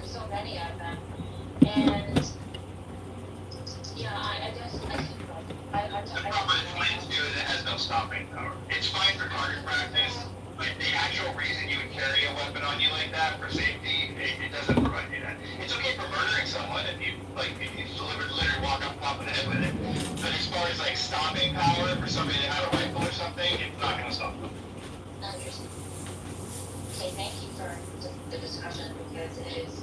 there's so many of them. And yeah, I guess I think like I The problem is planes do it has no stopping power. It's fine for target practice, but the actual reason you would carry a weapon on you like that for safety, it doesn't provide you that. It's okay for murdering someone if you literally walk up top of the head with it. But as far as like stopping power for somebody to have a rifle or something, it's not going to stop them. understand. Okay, thank you for the discussion because it is.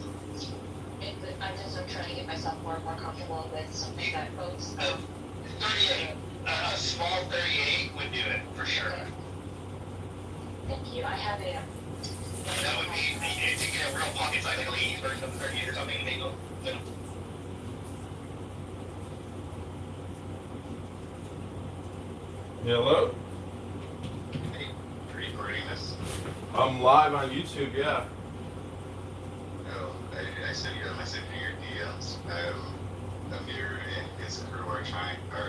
I'm trying to get myself more and more comfortable with something that folks. 38, a small 38 would do it for sure. Okay. Thank you. I have a. That would be to get a real pocket size, like a lady's version of the 38 or something, and they go. Hello? Hey, are you recording this? I'm live on YouTube, yeah. No, I sent you a message in your DMs. I'm here in his crew are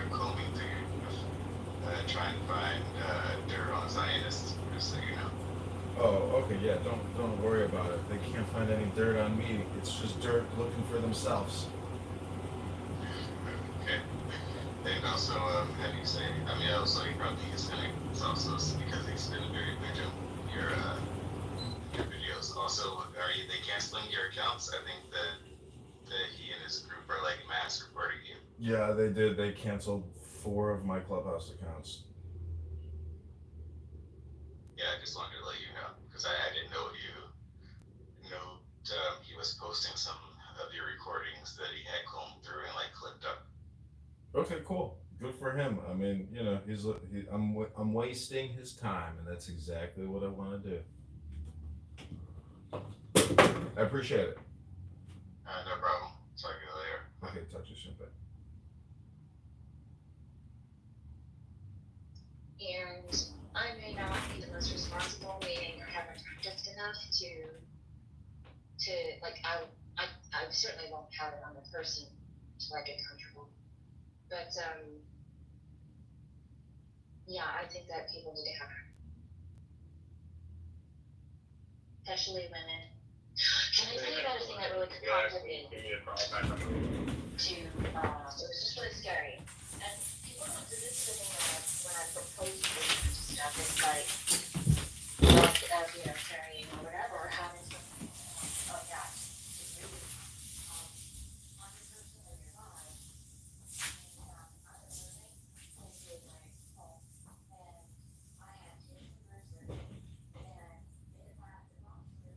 combing through, trying to find dirt on Zionists, just so you know. Oh, okay, yeah, don't worry about it. They can't find any dirt on me. It's just dirt looking for themselves. Okay. And also, how do you say? I mean, also, you probably is gonna. It's also because he's been very vigilant. Your videos. Also, they canceling your accounts? I think that he and his group are like mass reporting you. Yeah, they did. They canceled 4 of my Clubhouse accounts. Yeah, I just wanted to let you know because I didn't know he was posting some of your recordings that he had combed through and like clipped up. Okay, cool. Good for him. I mean, I'm wasting his time, and that's exactly what I want to do. I appreciate it. No problem. Talk to you later. Okay, talk to you soon, bye. And I may not be the most responsible, meaning I haven't practiced enough to like I certainly won't have it on the person till I get comfortable. But yeah, I think that people need to have it. Especially women. Can I tell you about a thing that really conflicted to it was just really scary. And people don't do this thing when I propose to stuff, it's like carrying or whatever, or having something like that. It's really on the person in your mind. And I was living in my home, and I had 2 members with me, and it lasted long for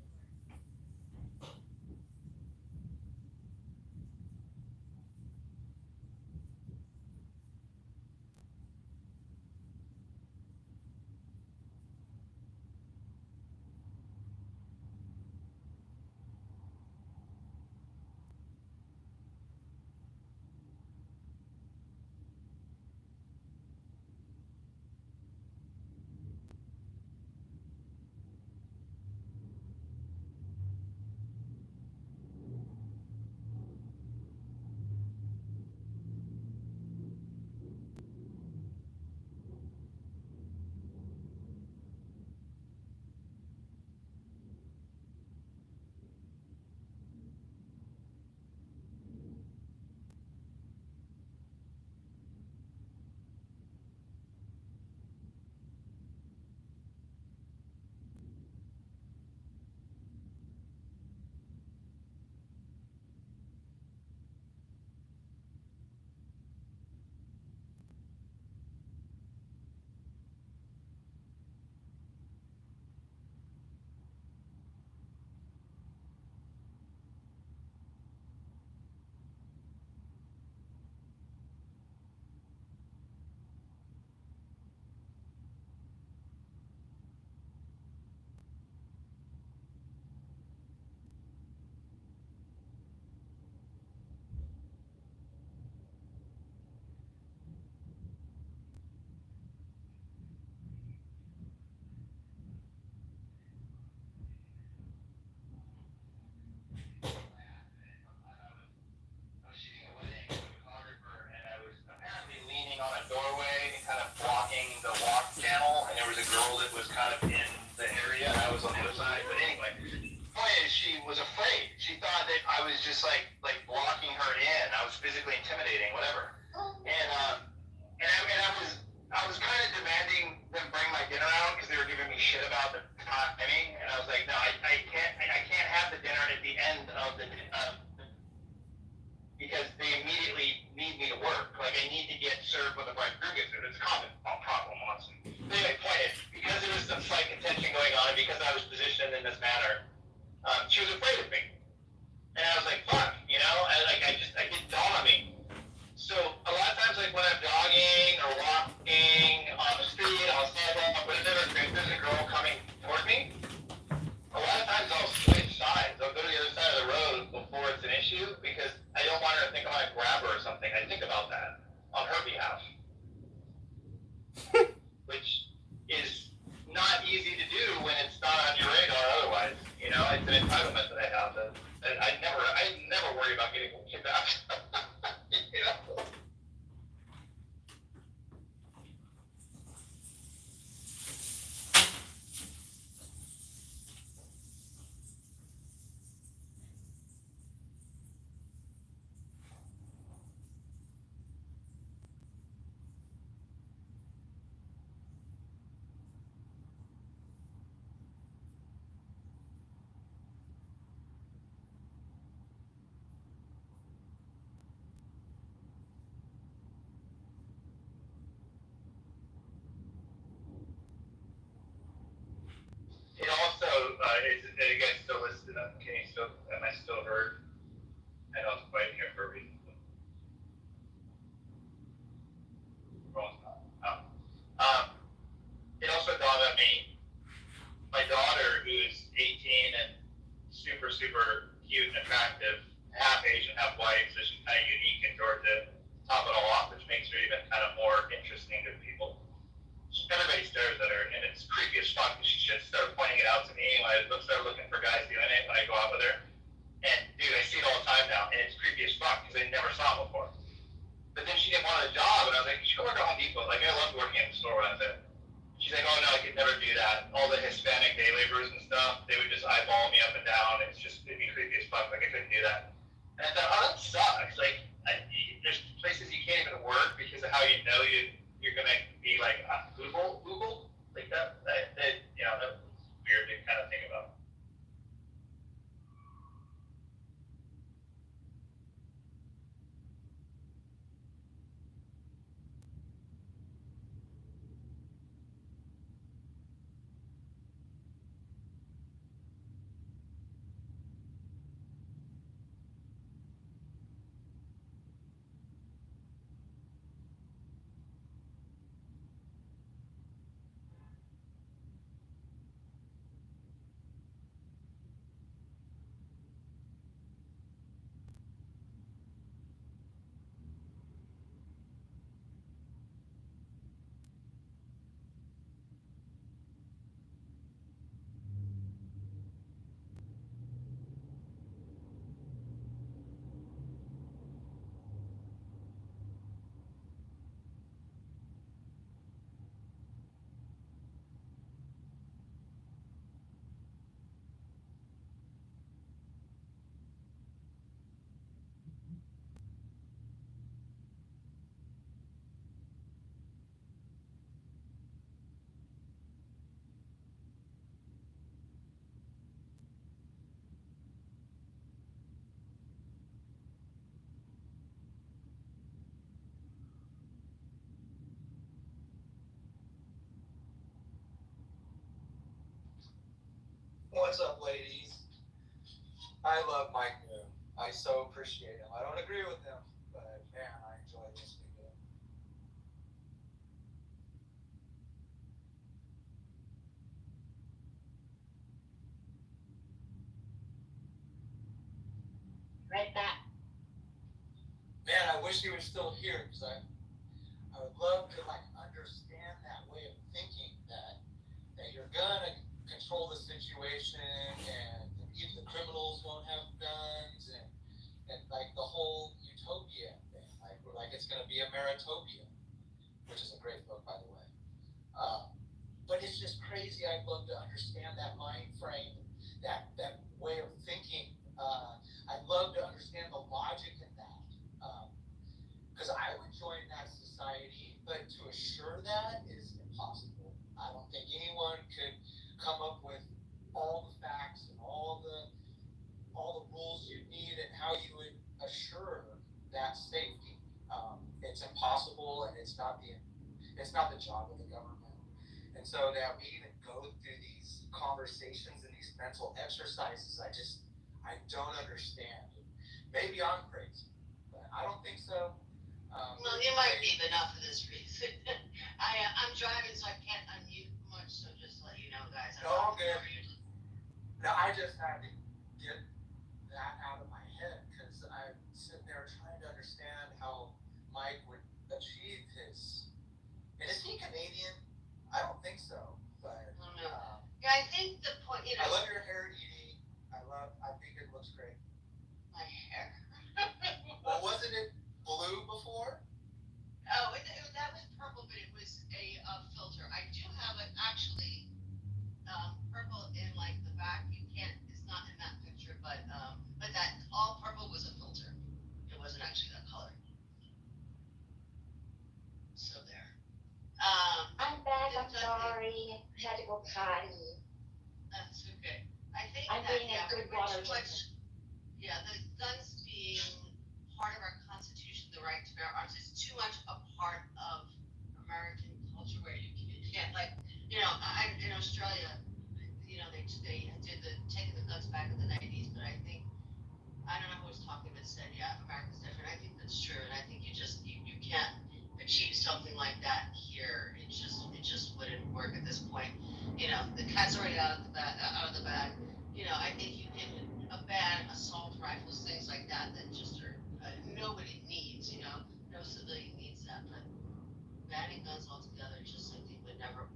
she thought that I was just like blocking her in. I was physically intimidating, whatever. And I was kind of demanding them bring my dinner out because they were giving me shit about the timing. And I was like, no, I can't have the dinner at the end of the because they immediately need me to work. Like, I need to get served when the bridegroom gets there. It's a common problem, honestly. But anyway, point is, because there was some slight contention going on, and because I was positioned in this manner, she was afraid of me. And I was like, fuck, you know? I didn't dawn on me. So, a lot of times, like, when I'm jogging or walking on the street, on the sidewalk, whatever, if there's a girl coming toward me, a lot of times I'll switch sides. I'll go to the other side of the road before it's an issue because I don't want her to think I'm going to grab her or something. I think about that on her behalf, which is not easy to do when it's not on your radar otherwise. You know, it's an entitlement that I have. That I never worry about getting kidnapped. You know? It also are you guys still listening? Am I still heard? I know it's quiet here for a reason. It also dawned on me, my daughter, who is 18 and super, super cute and attractive, half Asian, half white, so she's kind of unique in Georgia, top it all off, which makes her even kind of more interesting to people. Everybody stares at her, and it's creepy as fuck, because she should start pointing it out to me when I start looking for guys doing it when I go out with her. And dude, I see it all the time now, and it's creepy as fuck, because I never saw it before. But then she didn't want a job, and I was like, you should go work at Home Depot. Like, I loved working at the store when I was there. She's like, oh no, I could never do that. All the Hispanic day laborers and stuff, they would just eyeball me up and down. It'd be creepy as fuck. Like, I couldn't do that. And I thought, oh, that sucks. Like, there's places you can't even work because of how you know you're gonna be like Google, like that. You know, that was weird to kind of think about. What's up, ladies? I love Mike Moon. I so appreciate him. I don't agree with him, but man, I enjoy listening to him. Right back. Man, I wish he was still here because I would love to like understand that way of thinking that you're gonna control the situation and even the criminals won't have guns and like the whole utopia thing, like it's gonna be a Meritopia, which is a great book by the way. But it's just crazy. I'd love to understand that mind frame, that way of thinking. it's not the job of the government. And so that we even go through these conversations and these mental exercises, I don't understand. Maybe I'm crazy, but I don't think so. Well, you might be, but not for this reason. I'm driving, so I can't unmute much, so just to let you know, guys. No, good. No, I just had to get that out of my head because I'm sitting there trying to understand how Mike would achieve his. And is he Canadian? I don't think so, but. Oh, no. Yeah, I think the point, I love your hair, Edie. I think it looks great. my hair. Well, wasn't it blue before? Oh, that was purple, but it was a filter. I do have it actually purple in like the back. It's not in that picture, but that all purple was a filter. It wasn't actually that color. So there. I'm back, I'm sorry, I had to go potty. That's okay. I think I'm that, being a good water drinker. Yeah, the guns being part of our Constitution, the right to bear arms, is too much a part of American culture where you can't like, in Australia, they did the taking the guns back in the 90s, but I think, I don't know who was talking, but said, yeah, America's different. I think that's true, and I think you can't achieve something like that here. It just wouldn't work at this point. The cat's already out of the bag. I think you can ban assault rifles, things like that just are nobody needs. No civilian needs that, but banning guns altogether just I think would never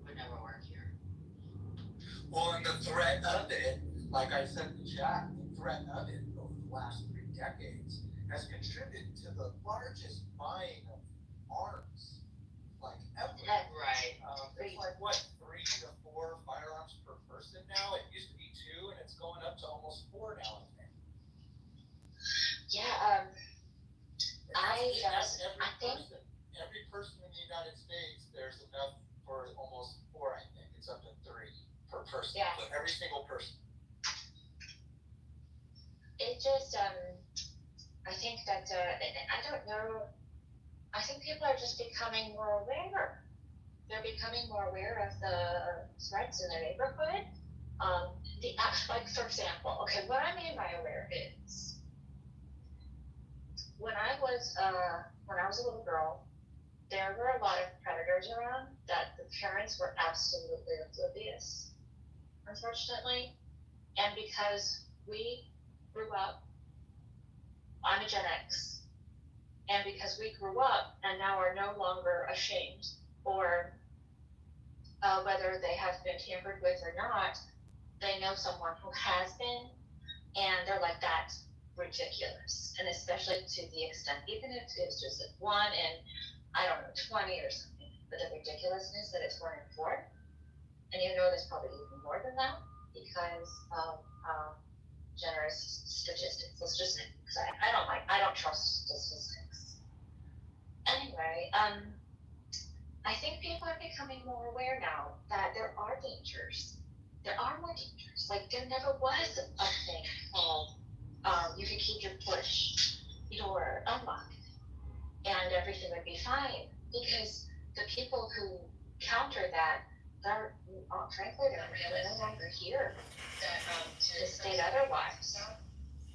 work here. Well, and the threat of it, like I said in the chat, the threat of it over the last 3 decades has contributed to the largest buying of arms, like ever. Right. It's like what, 3 to 4 firearms per person now? It used to be 2, and it's going up to almost 4 now, I think. Yeah, Every person in the United States, there's enough for almost 4, I think. It's up to 3 per person. Yeah. For every single person. it just, I think that, I don't know, I think people are just becoming more aware. They're becoming more aware of the threats in their neighborhood. Like for example, okay, what I mean by aware is, when I was a little girl, there were a lot of predators around that the parents were absolutely oblivious, unfortunately. And because we grew up, I'm a Gen X, and because we grew up and now are no longer ashamed, or whether they have been tampered with or not, they know someone who has been, and they're like, that's ridiculous. And especially to the extent, even if it's just like 1 in, I don't know, 20 or something, but the ridiculousness that it's 1 in 4. And there's probably even more than that because of generous statistics. Let's just say, because I don't trust statistics. Anyway, I think people are becoming more aware now that there are dangers. There are more dangers. Like there never was a thing called you could keep your push door unlocked and everything would be fine, because the people who counter that, they're frankly they're no longer here to state otherwise,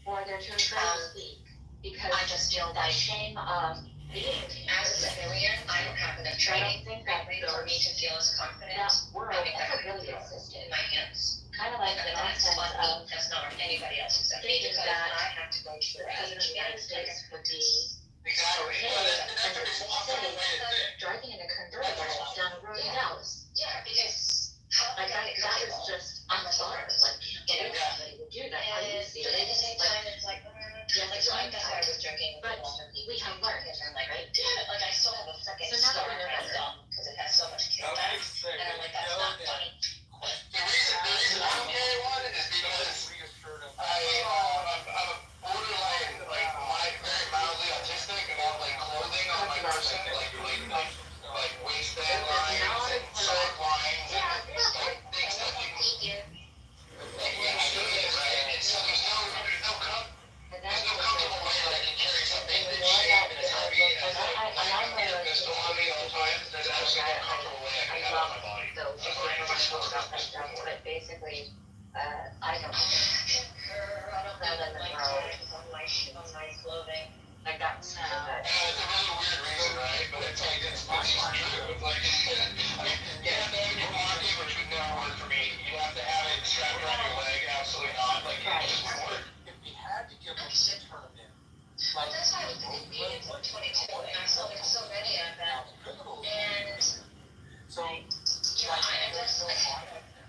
or they're too afraid to speak because I just feel that like shame of being as a civilian, I don't have enough training I don't think that for me to feel as confident that world having that ever really control existed. in my hands. Kind of like the That's nonsense on of me, that's not on anybody else except me, thinking because that I have to go to the the president of the United States would be Exactly. okay and it's safe driving in a convertible down a road in Dallas. Yeah, because how Like can I get that is comfortable? just unthought of. Like anybody would do that. Are you And at the serious? same Like, time, it's like, yeah, like it's one fine. guy I was drinking with But a lot of people. we have learned, And I'm like, right? damn it, like I still have a fucking So now that scar we know on my better. thumb because it has so much Okay, kickback. so And I'm like, that's know not that funny. The reason I'm gay one is because reassured him. I'm a on my clothing. I got some of that. It's a really weird reason, right? But it's like, it's just true. It's like, I mean, you have to have it in your pocket, which would never work for me. You have to have it strapped around your leg, absolutely not. Like, it just wouldn't work. If we had to give them a tournament, Well, that's why I was convenient for 22, and I saw like so many of them. And so, you know, I just, I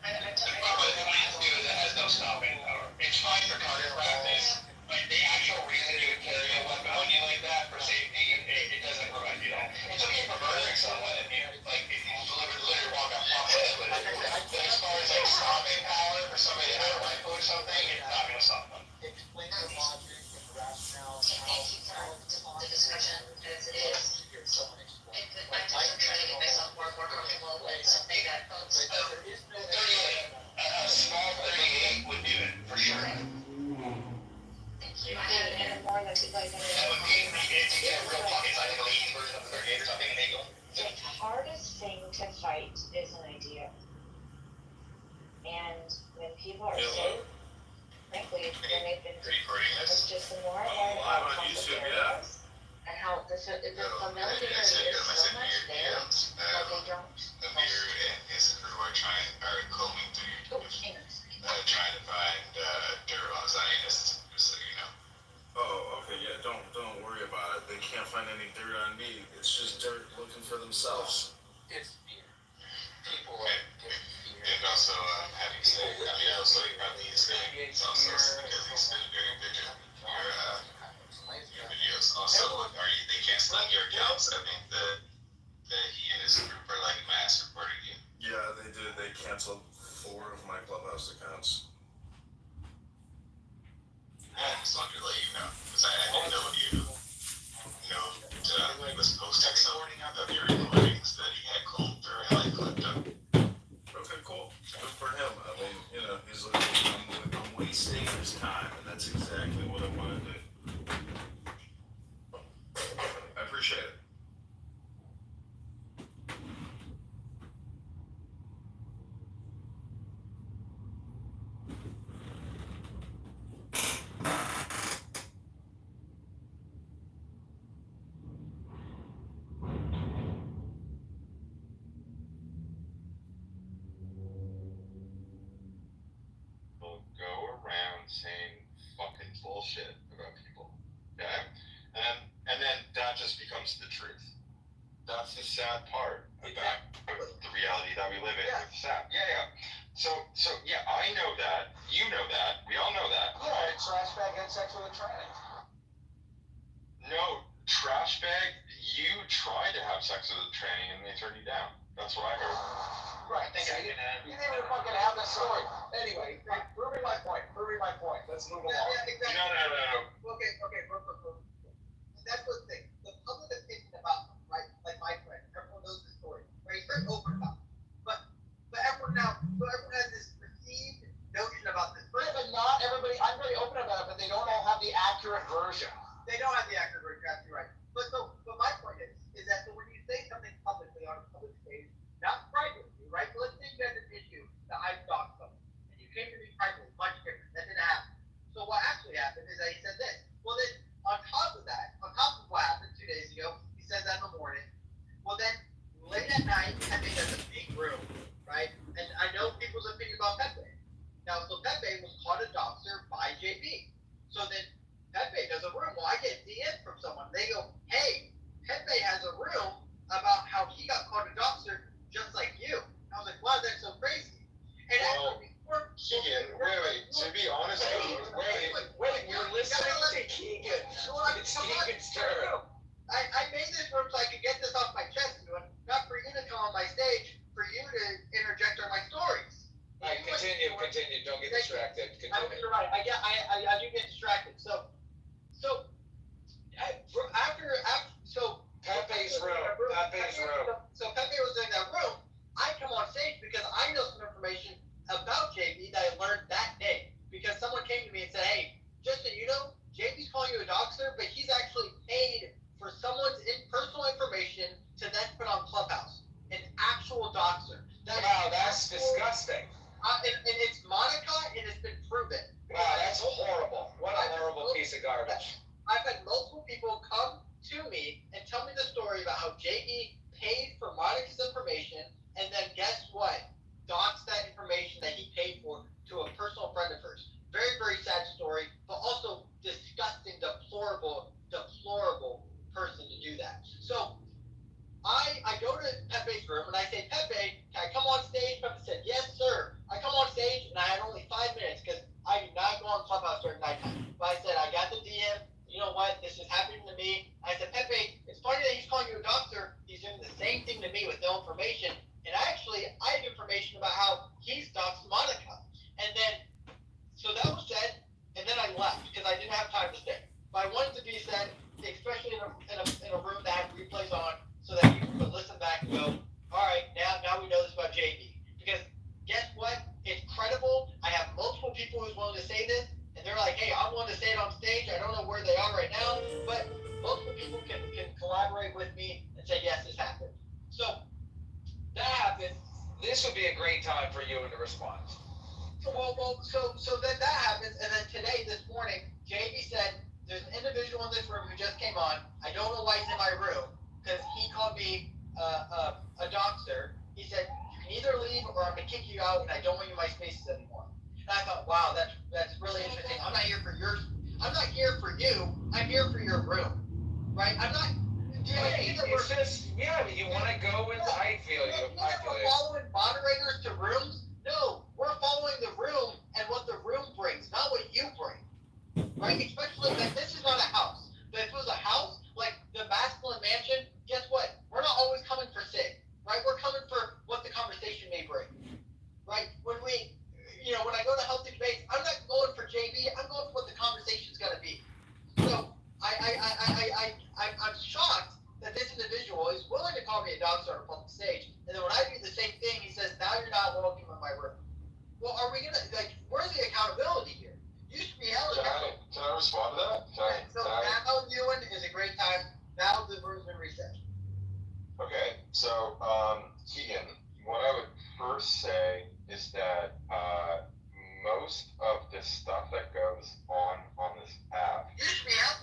But the reason do that has no stopping power. It's fine for target practice, but the actual reason you would carry a weapon on you like that for safety, it doesn't provide you that. It's okay for murdering someone if you, like, if you literally walk up on it, but as far as, like, stopping power for somebody that had a rifle or something, it's not gonna stop them. explain the logic and the rationale. thank you for the discussion as it is. Hear someone explain. I'm just trying to get myself more comfortable with something that folks. There is no. 38, a small 38 would do it, for sure. Thank you. And more than like. That would be, if you get a real pocket, like a lady version of the 38 or something, and they go, The hardest thing to fight is an idea. And when people are so, frankly, when they've been, are you recording it's this? just the more I Oh, learn live how on YouTube, complicated yeah. it is, and how the familiarity is so much there, that they don't. Oh, hang on. Trying to find dirt on Zionists, just so you know. Oh, okay, yeah, don't worry about it. They can't find any dirt on me. It's just dirt looking for themselves. It's fear. People are getting fear. And also, having said, I mean, also, you probably use it's also because he's been very vigilant. Your videos also, they canceling your accounts. I think that he and his group are like mass reporting you. Yeah, they did. They canceled 4 of my Clubhouse accounts. I just wanted to let you know, because I didn't know he was posting some of your recordings that he had cold or had clipped up. Okay, cool. Good for him. I mean, you know, he's like, I'm wasting his time, and that's exactly what I want to do. I appreciate it. Will go around saying fucking bullshit about people. Okay? And then that just becomes the truth. That's the sad part about the reality that we live in with SAP. Yeah. So yeah, I know that. You know that. We all know that. Yeah, trash bag had sex with a tranny. No, trash bag, you tried to have sex with a tranny and they turned you down. That's what I heard. Right. I think I can You didn't even fucking have the story. Anyway, proving my point. Let's move along. No. Okay. That's the thing. The public opinion about him, right? Like my friend, everyone knows the story. Right? He's very open about it. But everyone has this perceived notion about this. But not everybody. I'm very open about it, but they don't all have the accurate version. They don't have the accurate version. That's right. But my point is that when you say something publicly on a public stage, not privately, right? So let's say you had an issue that I stalked someone, and you came to me privately, much different. That didn't happen. So what actually happened is that he said this. Well, then on top of what happened 2 days ago, he says that in the morning. Well, then late at night, I think that's a big room, right? And I know people's opinion about Pepe. Now, so Pepe was caught a doxer by JP. So then Pepe does a room. Well, I get DM from someone. They go, hey, Pepe has a room about how he got caught a doxer just like you. I was like, wow, that's so crazy. And Well, Keegan, wait. To be honest, Wait, you're listening to Keegan. It's Keegan's turn. I made this room so I could get this off my chest, not for you to come on my stage, for you to interject on my stories. All right, continue. Don't get distracted. You're right. I do get distracted. So Pepe's room. So Pepe was in that room. I come on stage because I know some information about JB that I learned that day. Because someone came to me and said, hey, just so you know, JB's calling you a doxer, but he's actually garbage. I've had multiple people come to me and tell me the story about how JD paid for Monica's information, and then guess what? Doxed that information that he paid for to a personal friend of hers. Very, very sad story, but also disgusting, deplorable person to do that. So I go to Pepe's room and I say, Pepe, can I come on stage? Pepe said, yes, sir. I come on stage and I had only 5 minutes because I do not go on Clubhouse during nighttime. But I said, I got the DM. You know what? This is happening to me. I said, Pepe, it's funny that he's calling you a doctor. He's doing the same thing to me with no information. And actually, I have information about how he's doxed Monica. And then, so that was said, and then I left because I didn't have time to stay. But I wanted to be said, especially in a room that had replays on, so that people could listen back and go, all right, now we know this about JD. Because guess what? It's credible. I have multiple people who's willing to say this, and they're like, hey, I'm willing to say it on stage. I don't know where they are right now, but multiple people can collaborate with me and say, yes, this happened. So that happened. This would be a great time for you to respond. So then that happens, and then today, this morning, JD said, there's an individual in this room who just came on. I don't know why he's in my room, because he called me a doxer. He said, you can either leave or I'm going to kick you out, and I don't want you in my spaces anymore. And I thought, wow, that's really interesting. I'm not here for you. I'm here for your room, right? I'm not. Hey, it's just, yeah, you want to go with, I feel you. We're following moderators to rooms? No, we're following the room and what the room brings, not what you bring. Right? Especially that this is not a house. But if it was a house, like the masculine mansion, guess what? We're not always coming for Sid. Right? We're coming for what the conversation may bring. Right? When I go to healthy debates, I'm not going for JB, I'm going for what the conversation's gonna be. So I'm shocked that this individual is willing to call me a doxer on a public stage, and then when I do the same thing, he says, now you're not welcome in my room. Well, are we gonna, where's the accountability here? You should be held accountable. Can I respond to that? Now, Ewan, is a great time. Now the room's been reset. Okay, so, Keegan, what I would first say is that, most of the stuff that goes on this app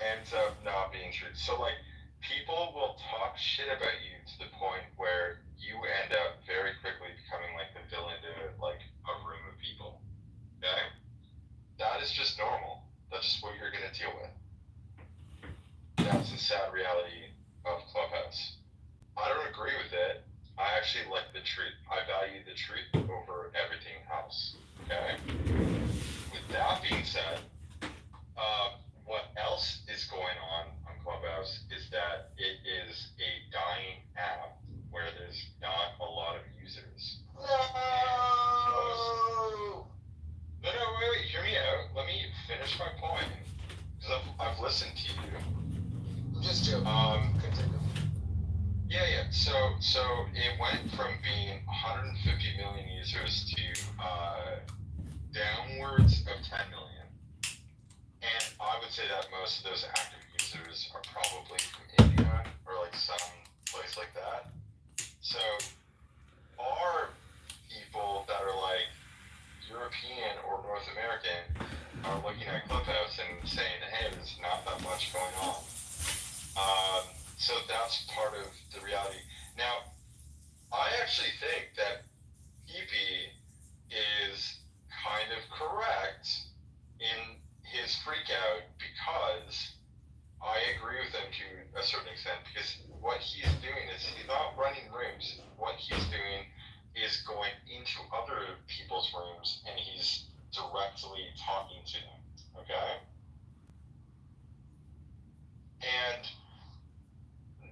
ends up not being true. So, people will talk shit about you to the point where you end up very quickly becoming, the villain to, a room of people. Okay? That is just normal. That's just what you're going to deal with. That's the sad reality of Clubhouse. I don't agree with it. I actually like the truth. I value the truth over everything else. Okay? With that being said, what else is going on Clubhouse is that it is a dying app where there's not a lot of users. No, wait, hear me out. Let me finish my point. Because I've listened to you. I'm just joking. Continue. Yeah. So it went from being 150 million users to downwards of 10 million. And I would say that most of those active users are probably from India or some place like that. So our people that are European or North American are looking at Clubhouse and saying, hey, there's not that much going on. So that's part of the reality. Now, I actually think that EP is kind of correct in his freak out because I agree with him to a certain extent because what he's doing is he's not running rooms. What he's doing is going into other people's rooms and he's directly talking to them, okay? And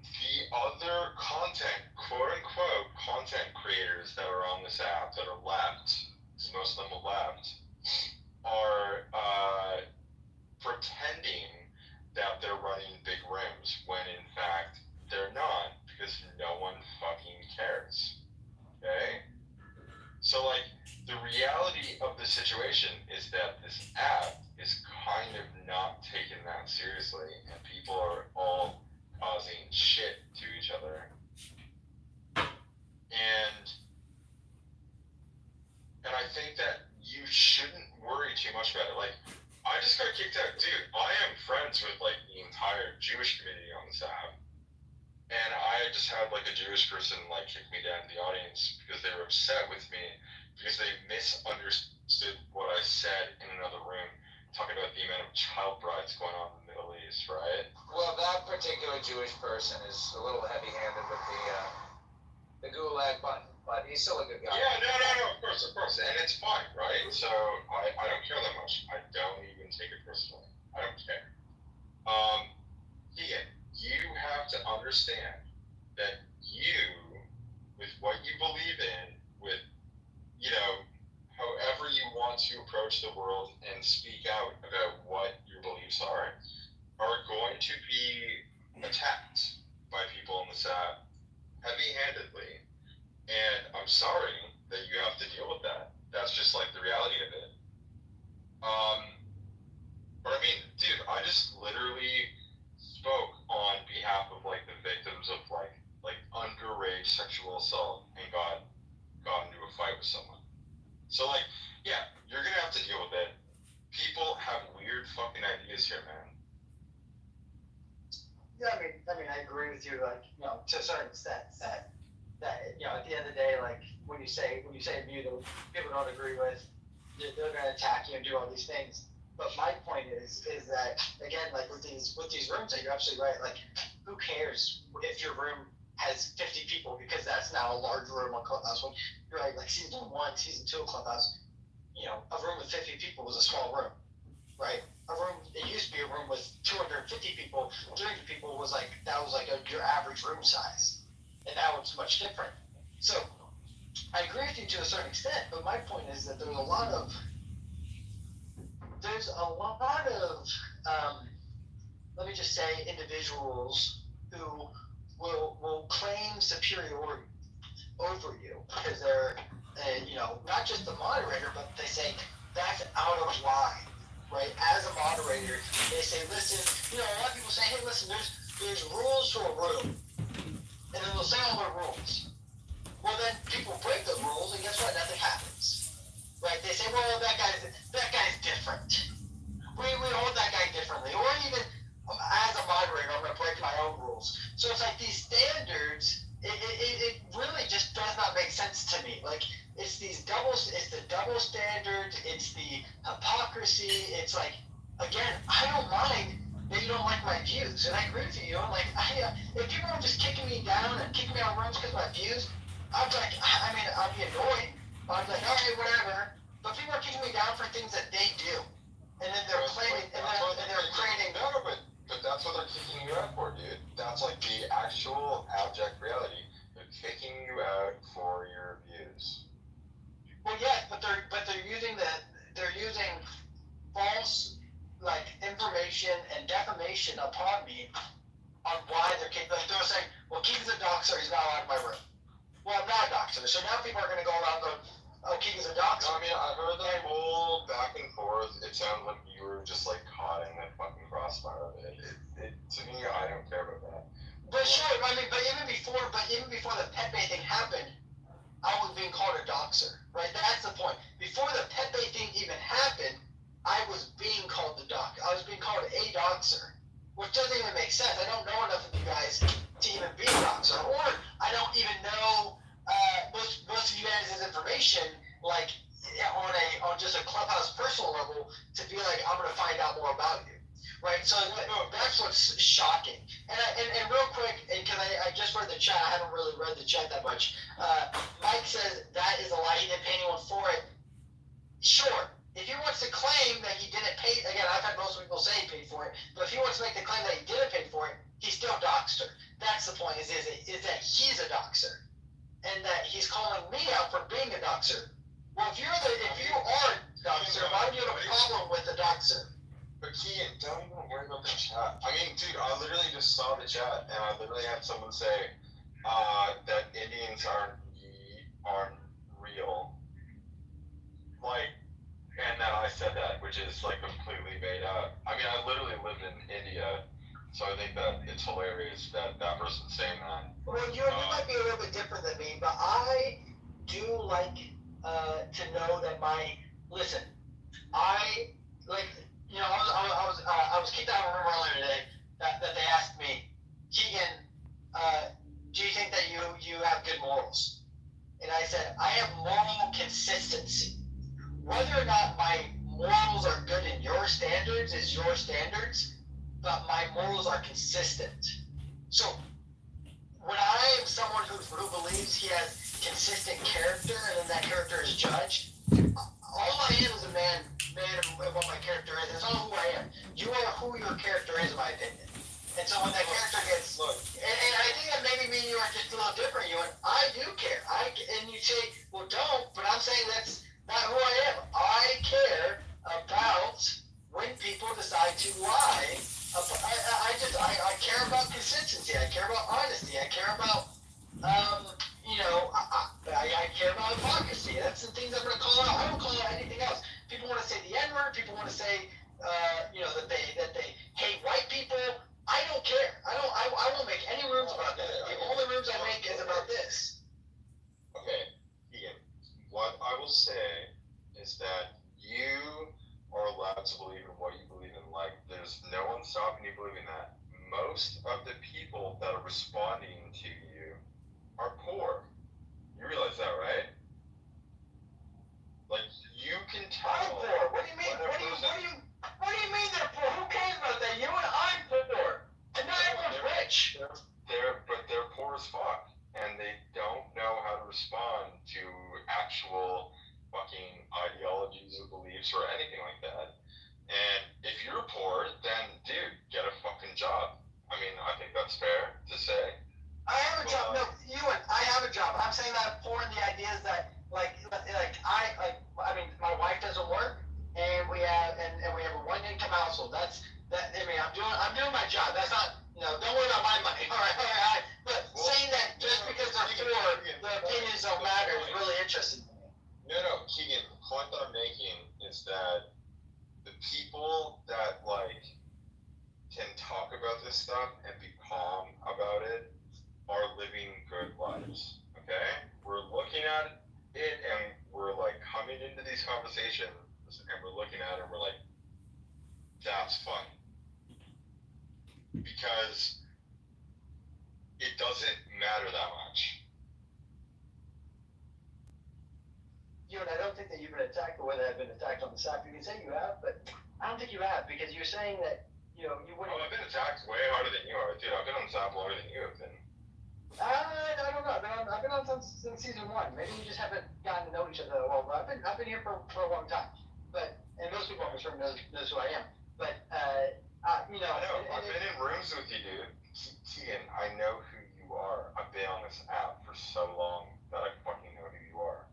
the other quote-unquote content creators that are on this app that are left, because most of them are left, are pretending that they're running big rooms when in fact they're not because no one fucking cares. Okay? So the reality of the situation is that this app is kind of not taken that seriously and people are all causing shit to each other. And I think that you shouldn't worry too much about it. I just got kicked out. Dude, I am friends like a Jewish person like kicked me down to the audience because they were upset with me because they misunderstood what I said in another room, talking about the amount of child brides going on in the Middle East, right? Well, that particular Jewish person is a little heavy-handed with the gulag button, but he's still a good guy. Yeah, no, of course, and it's fine, right? So I don't care that much. I don't even take it personally. I don't care. Ian, you have to understand that you, with what you believe in, with, however you want to approach the world and speak out about what your beliefs are going to be attacked by people in this app heavy-handedly. And I'm sorry that you have to deal with that. That's just like the reality of it. But I mean, dude, I just literally spoke on behalf of like the victims of like underage sexual assault and got into a fight with someone. So like, yeah, you're gonna have to deal with it. People have weird fucking ideas here, man. Yeah, I mean, I agree with you, like, to a certain extent, that at the end of the day, like, when you say a view that people don't agree with, they're gonna attack you and do all these things. But my point is that, again, like with these rooms, that you're absolutely right. Like, who cares if your room has 50 people, because that's now a large room on Clubhouse. When you're right, like season 1, season 2 of Clubhouse, a room with 50 people was a small room, right? It used to be a room with 250 people, 300 people was like your average room size, and now it's much different. So I agree with you to a certain extent, but my point is that there's a lot of let me just say, individuals who will claim superiority over you because they're not just the moderator, but they say that's out of line, right? As a moderator, they say, listen, a lot of people say, hey, listen, there's rules to a room, and then they'll say all the rules. Well, then people break the rules, and guess what? Nothing happens, right? They say, well, that guy's different. We hold that guy differently, or even as a moderator, I'm going to break my own rules. So it's like these standards. It really just does not make sense to me. Like, it's the double standards, it's the hypocrisy. It's like, again, I don't mind that you don't like my views, and I agree with you. Like, if people are just kicking me down and kicking me out of rooms because of my views, I'd be like, I'd be annoyed. I'd be like, all right, whatever. But people are kicking me down for things that they do, and then they're claiming, and they're creating. No, but that's what they're kicking you out for, dude. That's like the actual abject reality. They're kicking you out for your views. Well, yes, but they're using false information and defamation upon me on why they're kicking. Like, they're saying, well, Keegan's a doxer, he's not allowed in my room. Well, I'm not a doxer, so now people are going to go around going, oh, Keegan's a doxer. No, I mean, I heard that whole back and forth. It sounded like you were just like caught in the fucking crossfire of it. To me, I don't care about that. But sure, but even before the pet bait thing happened, I was being called a doxer, right? That's the point. Before the pet bait thing even happened, I was being called I was being called a doxer, which doesn't even make sense. I don't know enough of you guys to even be a doxer, or I don't even know most of you guys' information, like on just a Clubhouse personal level, to be like, I'm gonna find out more about you, right? So that's what's shocking. And real quick, because I just read the chat, I haven't really read the chat that much. Mike says that is a lie. He didn't pay anyone for it. Sure. If he wants to claim that he didn't pay, again, I've had most people say he paid for it, but if he wants to make the claim that he didn't pay for it, he's still doxed her. That's the point, is that he's a doxer, and that he's calling me out for being a doxer. Well, if you are a doxer, why would you have a problem with a doxer? But Keegan, don't even worry about the chat. I mean, dude, I literally just saw the chat, and I literally had someone say that Indians aren't real. Like, and then I said that, which is like completely made up. I mean, I literally lived in India, so I think that it's hilarious that person's saying that. Well, you might be a little bit different than me, but I do like to know that listen, I was kicked out of a room earlier today that they asked me, Keegan, do you think that you have good morals? And I said, I have moral consistency. Whether or not my morals are good in your standards is your standards, but my morals are consistent. So when I am someone who believes he has consistent character and then that character is judged, all I am is a man of what my character is. That's all who I am. You are who your character is, in my opinion. And so when that character gets, and I think that maybe me and you are just a little different. You and I do care. And you say, well, don't. But I'm saying that's not who I am. I care about when people decide to lie. I care about consistency. I care about honesty. I care about I care about hypocrisy. That's the things I'm going to call out. I don't call out anything else. People want to say the N word. People want to say that they hate white people. I don't care. I won't make any rooms about that. The only rooms I make is about this. Okay, Ian, what I will say is that you are allowed to believe in what you believe in. Like, there's no one stopping you believing that. Most of the people that are responding to you are poor. You realize that, right? Like, you can tell. I'm poor. What do you mean? What do you mean they're poor? Who cares about that? You and I'm poor. And not everyone's rich. But they're poor as fuck. And they don't know how to respond to actual fucking ideologies or beliefs or anything like that. And if you're poor, then dude, get a fucking job. I mean, I think that's fair to say. I have a job. No, I have a job. I'm saying that I'm poor in the ideas that I mean, my wife doesn't work, and we have a one income household. I mean, I'm doing my job. That's not, don't worry about my money. All right. But saying that just because they're poor, their opinions don't matter is really interesting. No, Keegan, the point that I'm making is that the people that can talk about this stuff and be calm about it are living good lives. Okay? We're looking at it and we're coming into these conversations and we're looking at it and we're like, that's funny. Because it doesn't matter that much. I don't think that you've been attacked the way that I've been attacked on the side. You can say you have, but I don't think you have, because you're saying that, you wouldn't. Oh, I've been attacked way harder than you are, dude. I've been on the side harder than you have been. I don't know. I've been on since season 1. Maybe we just haven't gotten to know each other well. I've been here for a long time, and most people in this room knows who I am. But I know. I've been in rooms with you, dude. Keegan, I know who you are. I've been on this app for so long that I fucking know who you are.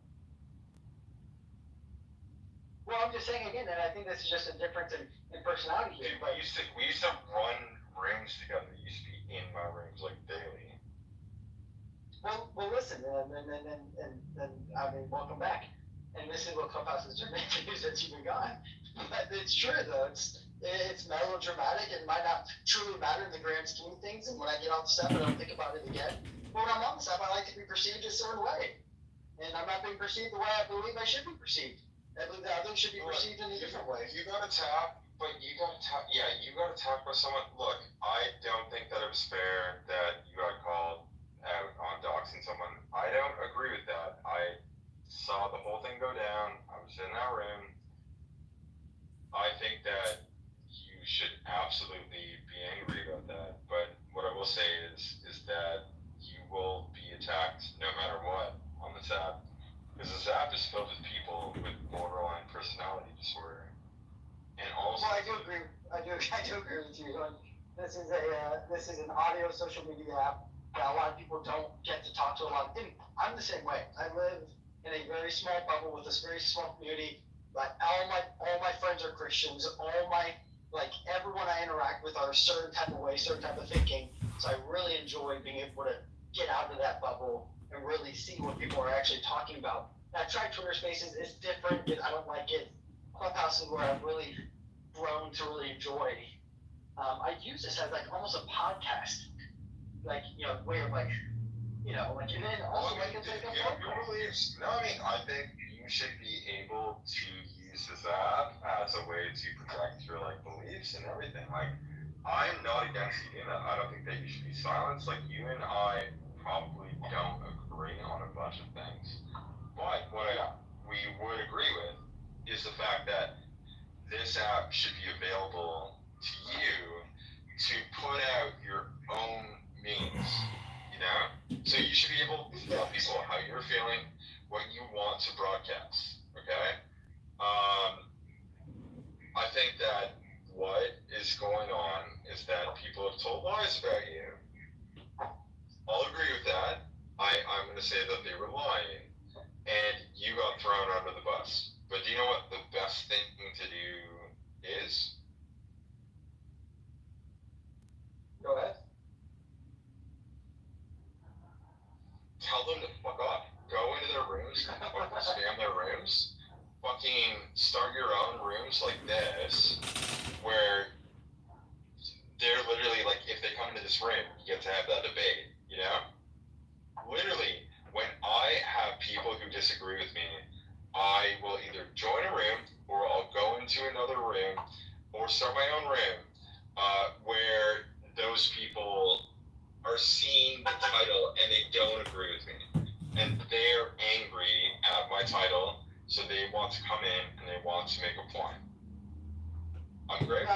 Well, I'm just saying again that I think this is just a difference in personality here. Dude, we used to run rooms together. You used to be in my rooms daily. Well, listen, and I mean, welcome back. And this is what Clubhouse is doing since you've been gone. But it's true, though. It's melodramatic and might not truly matter in the grand scheme of things. And when I get off the step, I don't think about it again. But when I'm on the step, I like to be perceived a certain way. And I'm not being perceived the way I believe I should be perceived. I believe that others should be perceived in a different way. You got attacked, but you got attacked by someone. Look, I don't think that it was fair that you got called out on doxing someone. I don't agree with that. I saw the whole thing go down. I was in that room. I think that you should absolutely be angry about that. But what I will say is that you will be attacked no matter what on this app. Because this app is filled with people with borderline personality disorder. And also, well, I do agree with you. This is an audio social media app that a lot of people don't get to talk to a lot of people. I'm the same way. I live in a very small bubble with this very small community. But all my friends are Christians. Everyone I interact with are a certain type of way, certain type of thinking. So I really enjoy being able to get out of that bubble and really see what people are actually talking about. I tried Twitter Spaces. It's different. I don't like it. Clubhouse is where I've really grown to really enjoy. I use this as almost a podcast, way of and then also it's like a your beliefs. No, I mean, I think you should be able to use this app as a way to project your beliefs and everything. I'm not against you doing that. I don't think that you should be silenced. You and I probably don't agree on a bunch of things. But what we would agree with is the fact that this app should be available to you to put out your own means, you know? So you should be able to tell people how you're feeling, what you want to broadcast, okay? I think that what is going on is that people have told lies about you. I'll agree with that. I'm going to say that they were lying, and you got thrown under the bus. But do you know what the best thing to do is? Go ahead. Tell them to fuck off. Go into their rooms, fucking spam their rooms, fucking start your own rooms like this, where they're literally like, if they come into this room, you get to have that debate, you know? Literally, when I have people who disagree with me, I will either join a room, or I'll go into another room, or start my own room, where those people are seeing the title and they don't agree with me. And they're angry at my title, so they want to come in and they want to make a point. I'm great.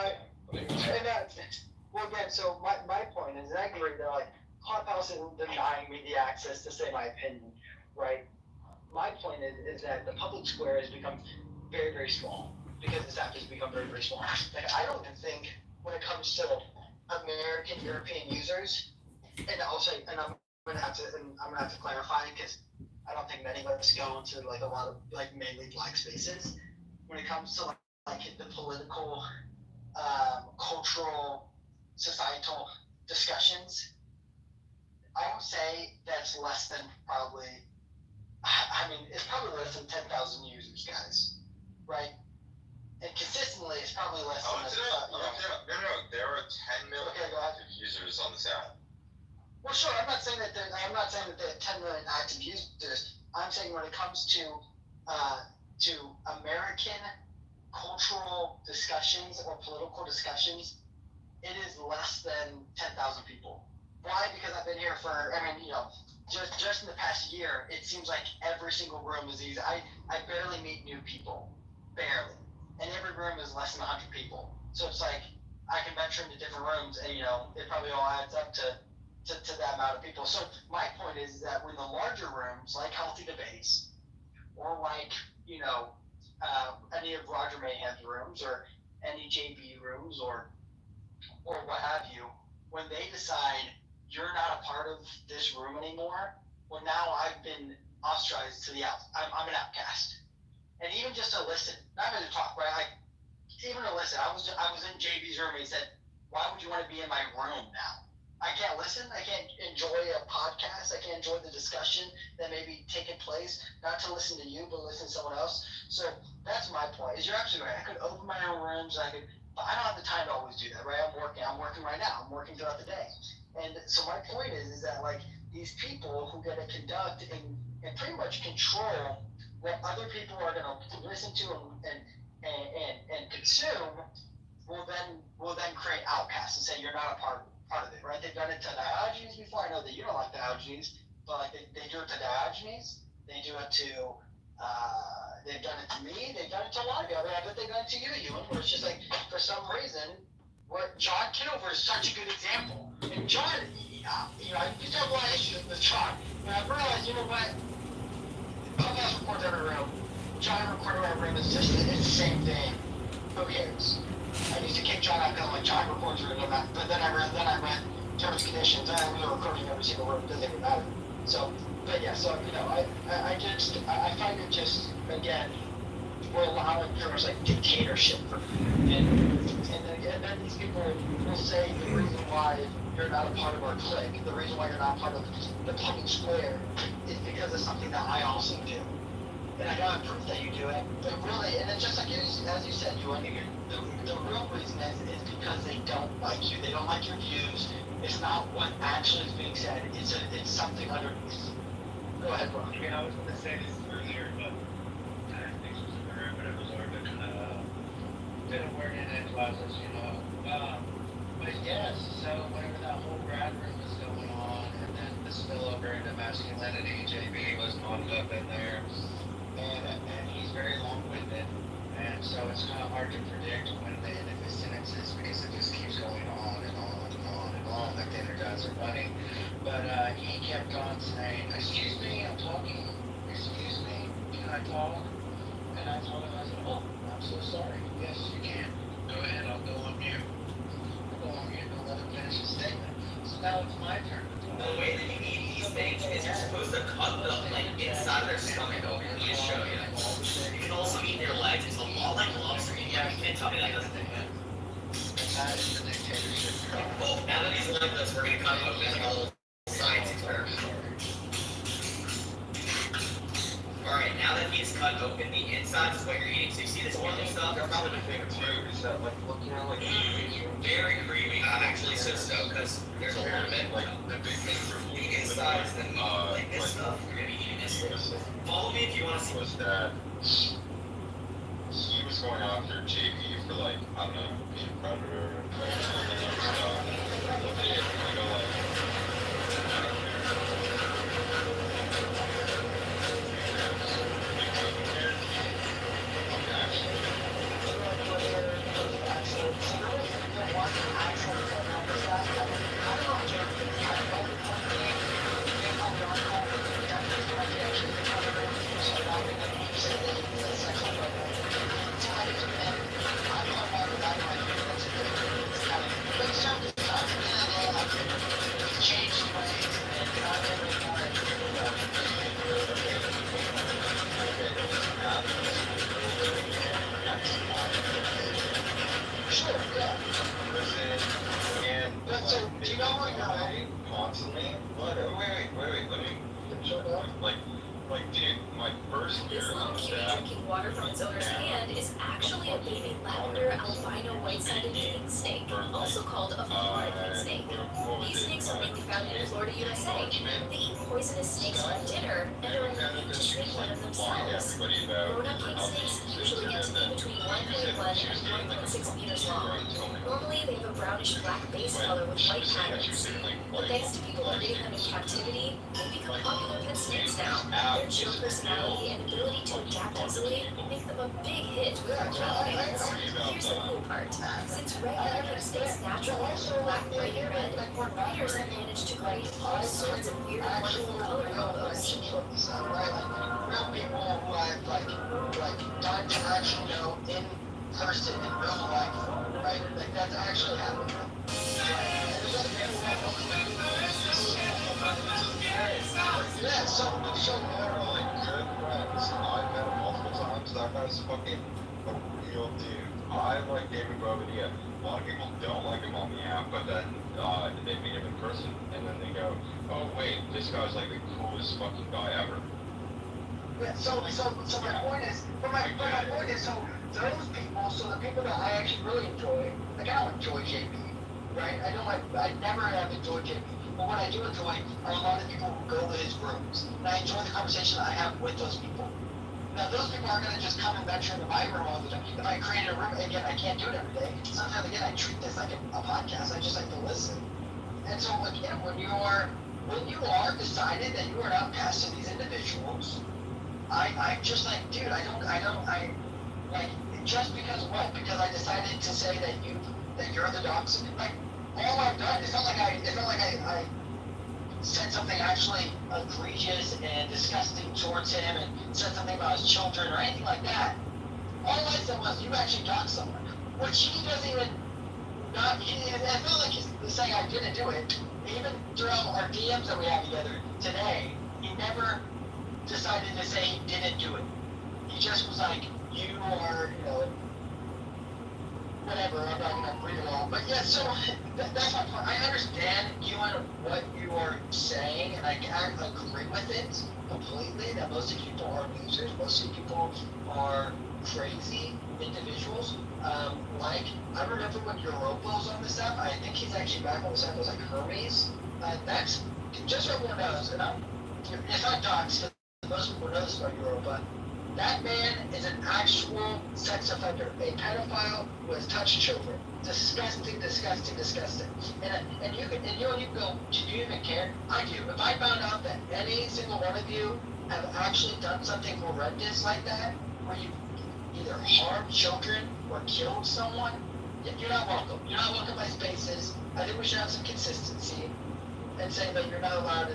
And well, again, so my point is, and I agree that like Clubhouse isn't denying me the access to say my opinion, right? My point is that the public square has become very, very small because this app has become very, very small. Like, I don't even think when it comes to American European users, and I'll say, and I'm gonna have to clarify because I don't think many of us go into like a lot of like mainly black spaces. When it comes to like the political, cultural, societal discussions, I would say that's less than probably. I mean, it's probably less than 10,000 users, guys, right? And consistently, it's probably less than. No, there are 10 million active users on this app. Well, sure. I'm not saying that they have 10 million active users. I'm saying when it comes to American cultural discussions or political discussions, it is less than 10,000 people. Why? Because I've been here for, just in the past year, it seems like every single room is easy. I barely meet new people, barely, and every room is less than 100 people. So it's like I can venture into different rooms, and it probably all adds up to that amount of people. So my point is that when the larger rooms, like Healthy Debates, or like any of Roger Mayhem's rooms, or any JB rooms, or what have you, when they decide you're not a part of this room anymore, well, now I've been ostracized to the out. I'm an outcast. And even just to listen, not even to talk, right? Like, even to listen. I was in JB's room and he said, "Why would you want to be in my room now?" I can't listen. I can't enjoy a podcast. I can't enjoy the discussion that may be taking place. Not to listen to you, but listen to someone else. So that's my point. Is you're absolutely right. I could open my own rooms. But I don't have the time to always do that, right? I'm working right now. I'm working throughout the day. And so my point is that like these people who get to conduct and pretty much control what other people are going to listen to and consume will then create outcasts and say you're not a part of it, right? They've done it to Diogenes before. I know that you don't like Diogenes, but like they do it to Diogenes. They do it to they've done it to me. They've done it to a lot of people. I bet they've done it to you, Ewan. Where it's just like for some reason. Where John Kitover is such a good example. And John, I used to have a lot of issues with John. And I realized, you know what? Clubhouse records every room. John recorded every room. It's the same thing. Who cares? I used to kick John out because I'm like, John records every room. But then I read terms and conditions. We were recording every single room. It doesn't even matter. So, but yeah, so, I find it just, again, we're allowing pretty much like dictatorship. And then these people will say the reason why you're not a part of our clique, the reason why you're not part of the public square is because of something that I also do. And I don't have proof that you do it, but really, and it's just like as you said, the real reason is because they don't like you. They don't like your views. It's not what actually is being said. It's something underneath. Go ahead, bro. I was going to say this earlier, but I think it was earlier, but it was already didn't work in that process, but yes, so whenever that whole grad room was going on, and then the spillover into masculinity. JB was mocked up in there, and he's very long-winded, and so it's kind of hard to predict when the end of his sentence is because it just keeps going on and on and on and on like the other guys are running. But he kept on saying, "Excuse me, I'm talking. Excuse me, can I talk?" And I told him, I said, "Oh, I'm so sorry. Yes, you can. Go ahead. I'll go on mute. I'll go on mute. Don't let him finish his statement." So now it's my turn. The way that you eat these things is you're supposed to cut the like inside of their stomach open. Let me just show you. You can also eat their legs. It's a lot like lobster. Yeah, you can't tell me that doesn't think that. That is the dictatorship. Well, now that he's like this, we're gonna cut him open like a little science experiment. Alright, now that he's cut open the insides is what you're eating. So you see this oily stuff? That's probably the thing too, is that like looking at like Very creamy. Actually says so, because there's a little bit like the big thing for the me insides and like this stuff. You're gonna be eating this. Follow me if you want to see. was that he was going after JB for like, I don't know, being a predator and stuff. You know, like constantly. Wait, let me like dude, my first year This long on cutie staff, drinking water from its owner's hand is actually a baby lavender albino white-sided king snake, also called a Florida snake. These snakes are mainly found in Florida, USA. They eat poisonous snakes for dinner and are immune to snake venom themselves. Grown-up king snakes usually get to be between 1.1 and 1.6 meters long. Normally, they have a brownish-black base color with white patterns. But thanks to people breeding them in captivity, they've become popular pet snakes now. Their chill personality and ability to adapt easily make them a big hit with reptile fans. Here's the cool part. Since regular king snakes naturally have black, white, and red, breeders have managed to create all sorts of weird, wonderful color combos. Real people who I've like gotten to actually know in person in real life, right? Like that's actually happened. Yeah, so really good friends. I've met him multiple times. That guy's fucking a real dude. I like David Bovania. A lot of people don't like him on the app, but then they meet him in person, and then they go, "Oh wait, this guy's like the coolest fucking guy ever." Yeah, so my point is, so those people, so the people that I actually really enjoy, like I don't enjoy JB, right? I never have enjoyed JB. But what I do enjoy are a lot of people who go to his rooms. And I enjoy the conversation I have with those people. Now, those people aren't going to just come and venture into my room all the time. If I created a room, again, I can't do it every day. Sometimes, again, I treat this like a podcast. I just like to listen. And so, again, when you are decided that you are not passing these individuals, I'm just like, dude, I like, just because what? Because I decided to say that you're the dogs. Like, all I've done, it's not like I said something actually egregious and disgusting towards him and said something about his children or anything like that. All I said was, you actually doxed someone, which he doesn't even, it's not like he's saying I didn't do it. Even throughout our DMs that we have together today, he never decided to say he didn't do it. He just was like, you are, whatever, I'm not gonna read it all. But yeah, so that's my point. I understand you and what you are saying, and I agree with it completely, that most of you people are losers, most of you people are crazy individuals. Like, I remember when Europa was on this app, I think he's actually back on this app, it was like Hermes. That's, just so everyone knows, and it's not docs, most people know this about Europa. That man is an actual sex offender, a pedophile who has touched children. Disgusting, disgusting, disgusting. And you can go, do you even care? I do. If I found out that any single one of you have actually done something horrendous like that, where you either harmed children or killed someone, you're not welcome. You're not welcome by Spaces. I think we should have some consistency and say that you're not allowed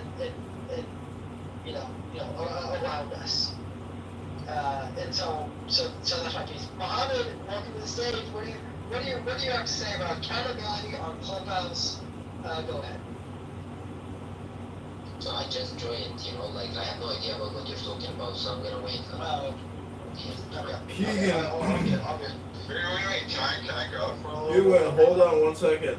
around us. And so that's my piece. Mohammed, welcome to the stage. What do you have to say about accountability on Clubhouse? Go ahead. So I just joined, like I have no idea about what you're talking about, so I'm gonna wait. Keegan. Wait, can I go for a little You bit? hold on one second.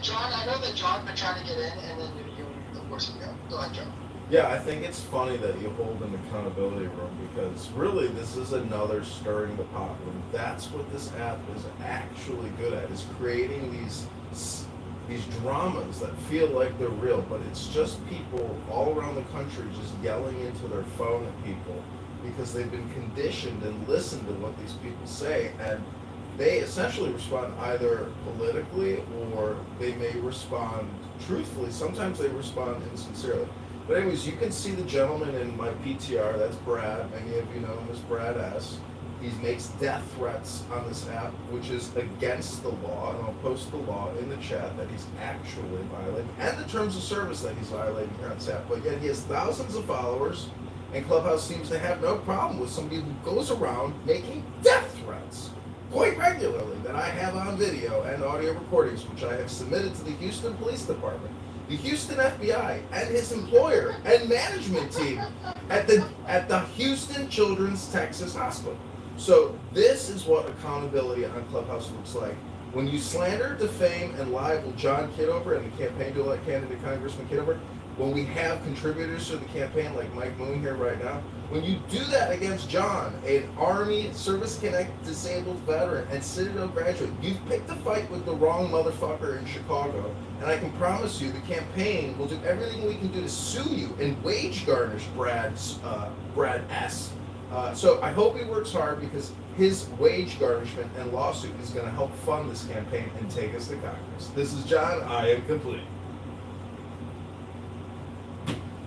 John, I know that John's been trying to get in, and then you of course, we go. Go ahead, John. Yeah, I think it's funny that you hold an accountability room because really this is another stirring the pot room. That's what this app is actually good at, is creating these dramas that feel like they're real, but it's just people all around the country just yelling into their phone at people because they've been conditioned and listened to what these people say, and they essentially respond either politically or they may respond truthfully. Sometimes they respond insincerely. But anyways, you can see the gentleman in my PTR, that's Brad. Many of you know him as Brad S. He makes death threats on this app, which is against the law, and I'll post the law in the chat that he's actually violating, and the terms of service that he's violating here on this app. But yet he has thousands of followers, and Clubhouse seems to have no problem with somebody who goes around making death threats quite regularly that I have on video and audio recordings, which I have submitted to the Houston Police Department, the Houston FBI, and his employer and management team at the Houston Children's Texas Hospital. So this is what accountability on Clubhouse looks like. When you slander, defame, and libel John Kitover and the campaign candidate Congressman Kitover, when we have contributors to the campaign like Mike Moon here right now, when you do that against John, an Army Service Connect disabled veteran and Citadel graduate, you've picked a fight with the wrong motherfucker in Chicago, and I can promise you the campaign will do everything we can do to sue you and wage garnish Brad S. So I hope he works hard because his wage garnishment and lawsuit is going to help fund this campaign and take us to Congress. This is John. I am complete.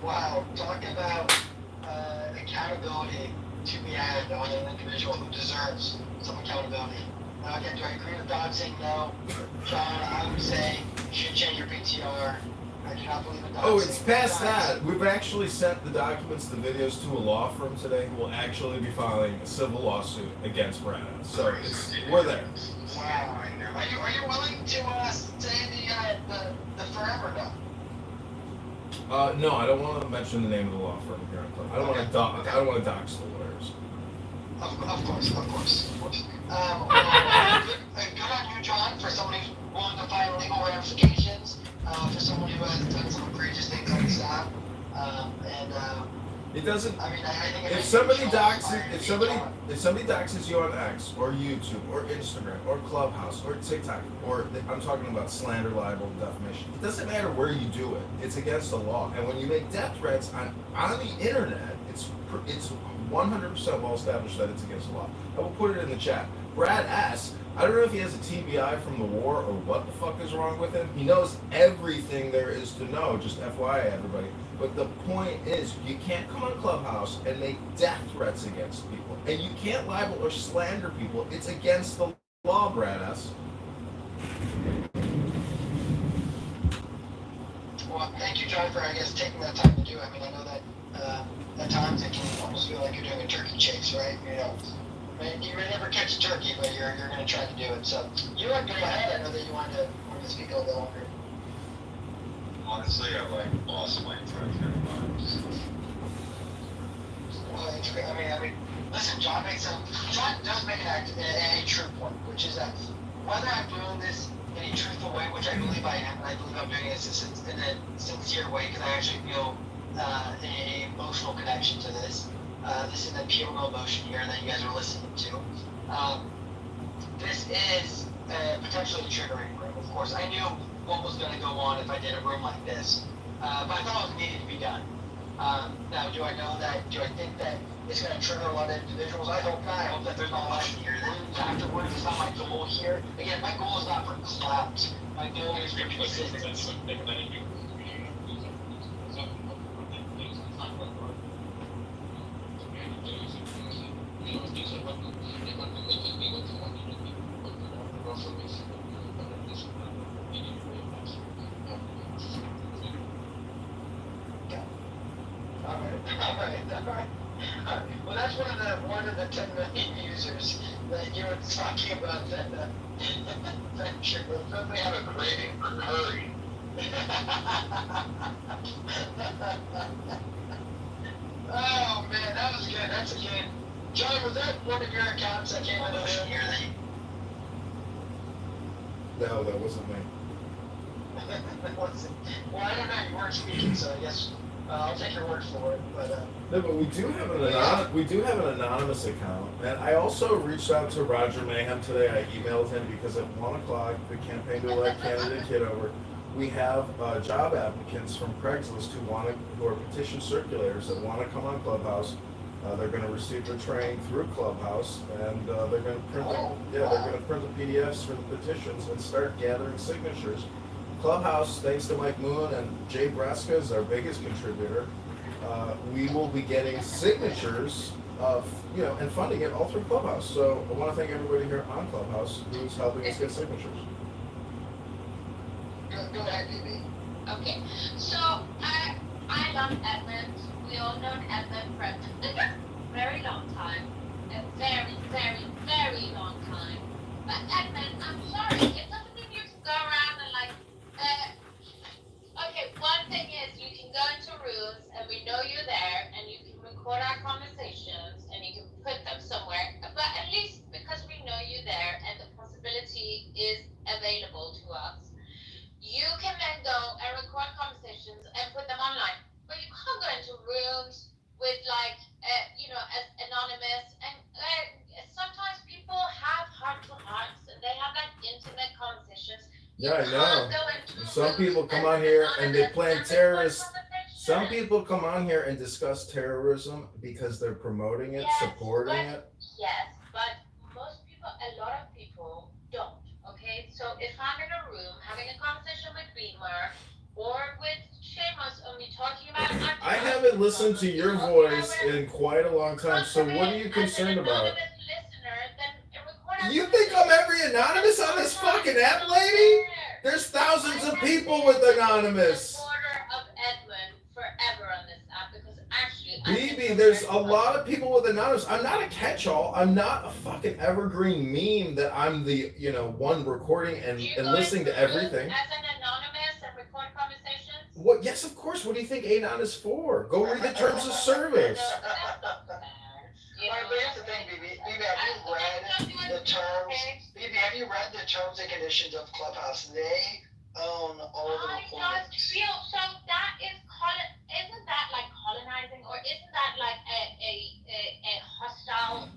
Wow, talk about accountability to be added on an individual who deserves some accountability. Now again, do I agree with Don saying no? John, I would say you should change your PTR. I do not believe in Don. Oh, it's past that. We've actually sent the documents, the videos to a law firm today who will actually be filing a civil lawsuit against Brad. So we're there. Wow. Are you willing to say the firm or no? No, I don't want to mention the name of the law firm here on Club. I don't want to dox the lawyers. Of course. Good on you, John, for someone who's willing to find legal ramifications, for someone who has done some egregious things on this app. It doesn't. I mean, I think if somebody doxes you on X or YouTube or Instagram or Clubhouse or TikTok, or I'm talking about slander, libel, defamation, it doesn't matter where you do it. It's against the law. And when you make death threats on the internet, it's 100% well established that it's against the law. I will put it in the chat. Brad S. I don't know if he has a TBI from the war or what the fuck is wrong with him. He knows everything there is to know, just FYI everybody. But the point is, you can't come on Clubhouse and make death threats against people. And you can't libel or slander people. It's against the law, Brad S. Well, thank you, John, for, I guess, taking that time to do it. I mean, I know that at times it can almost feel like you're doing a turkey chase, right? You may never catch a turkey, but you're going to try to do it. So, you want to go ahead. I know that you wanted to speak a little bit longer. Honestly, I lost my entire mind. Well, it's great. I mean, listen, John does make a true point, which is that whether I'm doing this in a truthful way, which I believe I am, and I believe I'm doing this in a sincere way, because I actually feel an emotional connection to this. This is the pure emotion here that you guys are listening to. This is potentially a triggering room, of course. I knew what was going to go on if I did a room like this, but I thought it was needed to be done. Now, do I think that it's gonna trigger a lot of individuals. I hope not. I hope that there's not a lot of rooms afterwards. It's not my goal here. Again, my goal is not for clout. My goal is for consistency. Alright. Well, that's one of the 10 million users that you were talking about that venture with. They have a craving for curry. Oh man, that was good. That's a good. John, was that one of your accounts that came in the year that you? No, that wasn't me. Well, I don't know. You weren't speaking, so I guess I'll take your word for it. But No, but we do have an anonymous account, and I also reached out to Roger Mayhem today. I emailed him because at 1:00, the campaign to elect candidate Kitover, we have job applicants from Craigslist who are petition circulators that want to come on Clubhouse. They're going to receive their training through Clubhouse, and they're going to print the PDFs for the petitions and start gathering signatures. Clubhouse, thanks to Mike Moon and Jay Braska is our biggest contributor. We will be getting signatures and funding it all through Clubhouse. So I want to thank everybody here on Clubhouse who's helping us get signatures. go ahead, BB. Okay, so I love Edmund. We all known Edmund for a very long time. A very, very, very long time. But Edmund, I'm sorry, it doesn't mean you can go around and okay, one thing is you can go into rooms and we know you're there and you can record our conversations and you can put them somewhere. But at least because we know you're there and the possibility is available to us, you can then go and record conversations and put them online. But you can't go into rooms with as anonymous. And sometimes people have heart-to-hearts and they have intimate conversations. Yeah, I know. Some people come on here and they plan terrorist. Some people come on here and discuss terrorism because they're promoting it, supporting it. Yes, but most people, a lot of people don't. Okay, so if I'm in a room having a conversation with Beamer or with Seamus and we talking about, I haven't listened to your voice in quite a long time. So what are you concerned about? You think I'm every anonymous on this fucking app, lady? There's thousands of people with anonymous. Of Edwin forever on this app because actually. BB, there's a lot of people with anonymous. I'm not a catch-all. I'm not a fucking evergreen meme that I'm the one recording and listening to everything. As an anonymous and record conversations. What? Yes, of course. What do you think anon is for? Go read the terms of service. Alright, but here's the thing, BB. BB, have you read the terms? BB, have you read the terms and conditions of Clubhouse? They own all the recordings. I just feel so that isn't that like colonizing, or isn't that like a hostile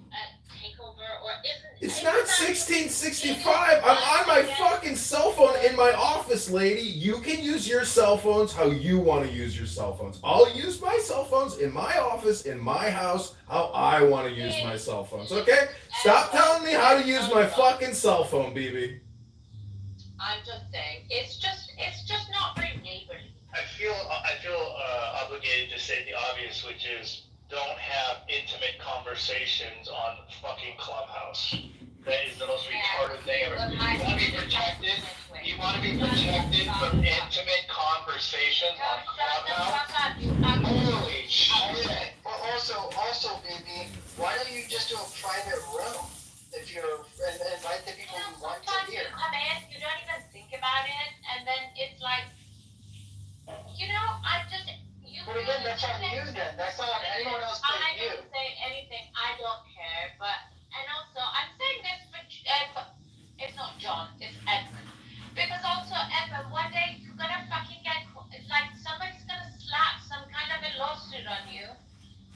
takeover, or isn't? It's not 1665. I'm on my fucking cell phone in my office, lady. You can use your cell phones how you want to use your cell phones. I'll use my cell phones in my office, in my house, how I want to use my cell phones. Okay? Stop telling me how to use my fucking cell phone, BB. I'm just saying, it's just not very neighborly. I feel obligated to say the obvious, which is don't have intimate conversations on fucking Clubhouse. That is the most retarded thing ever. You want to be protected. You want to be protected from intimate conversations on Clubhouse. Holy shit! Well, also, BB, why don't you just do a private room if you're and invite the people you want to hear? Sometimes you come in, you don't even think about it, and then it's like, But again, that's on you then. That's not on anyone else but I you. didn't say anything. I don't care. And also, I'm saying this, but it's not John. It's Edmund. Because also, Edmund, one day you're gonna fucking get somebody's gonna slap some kind of a lawsuit on you,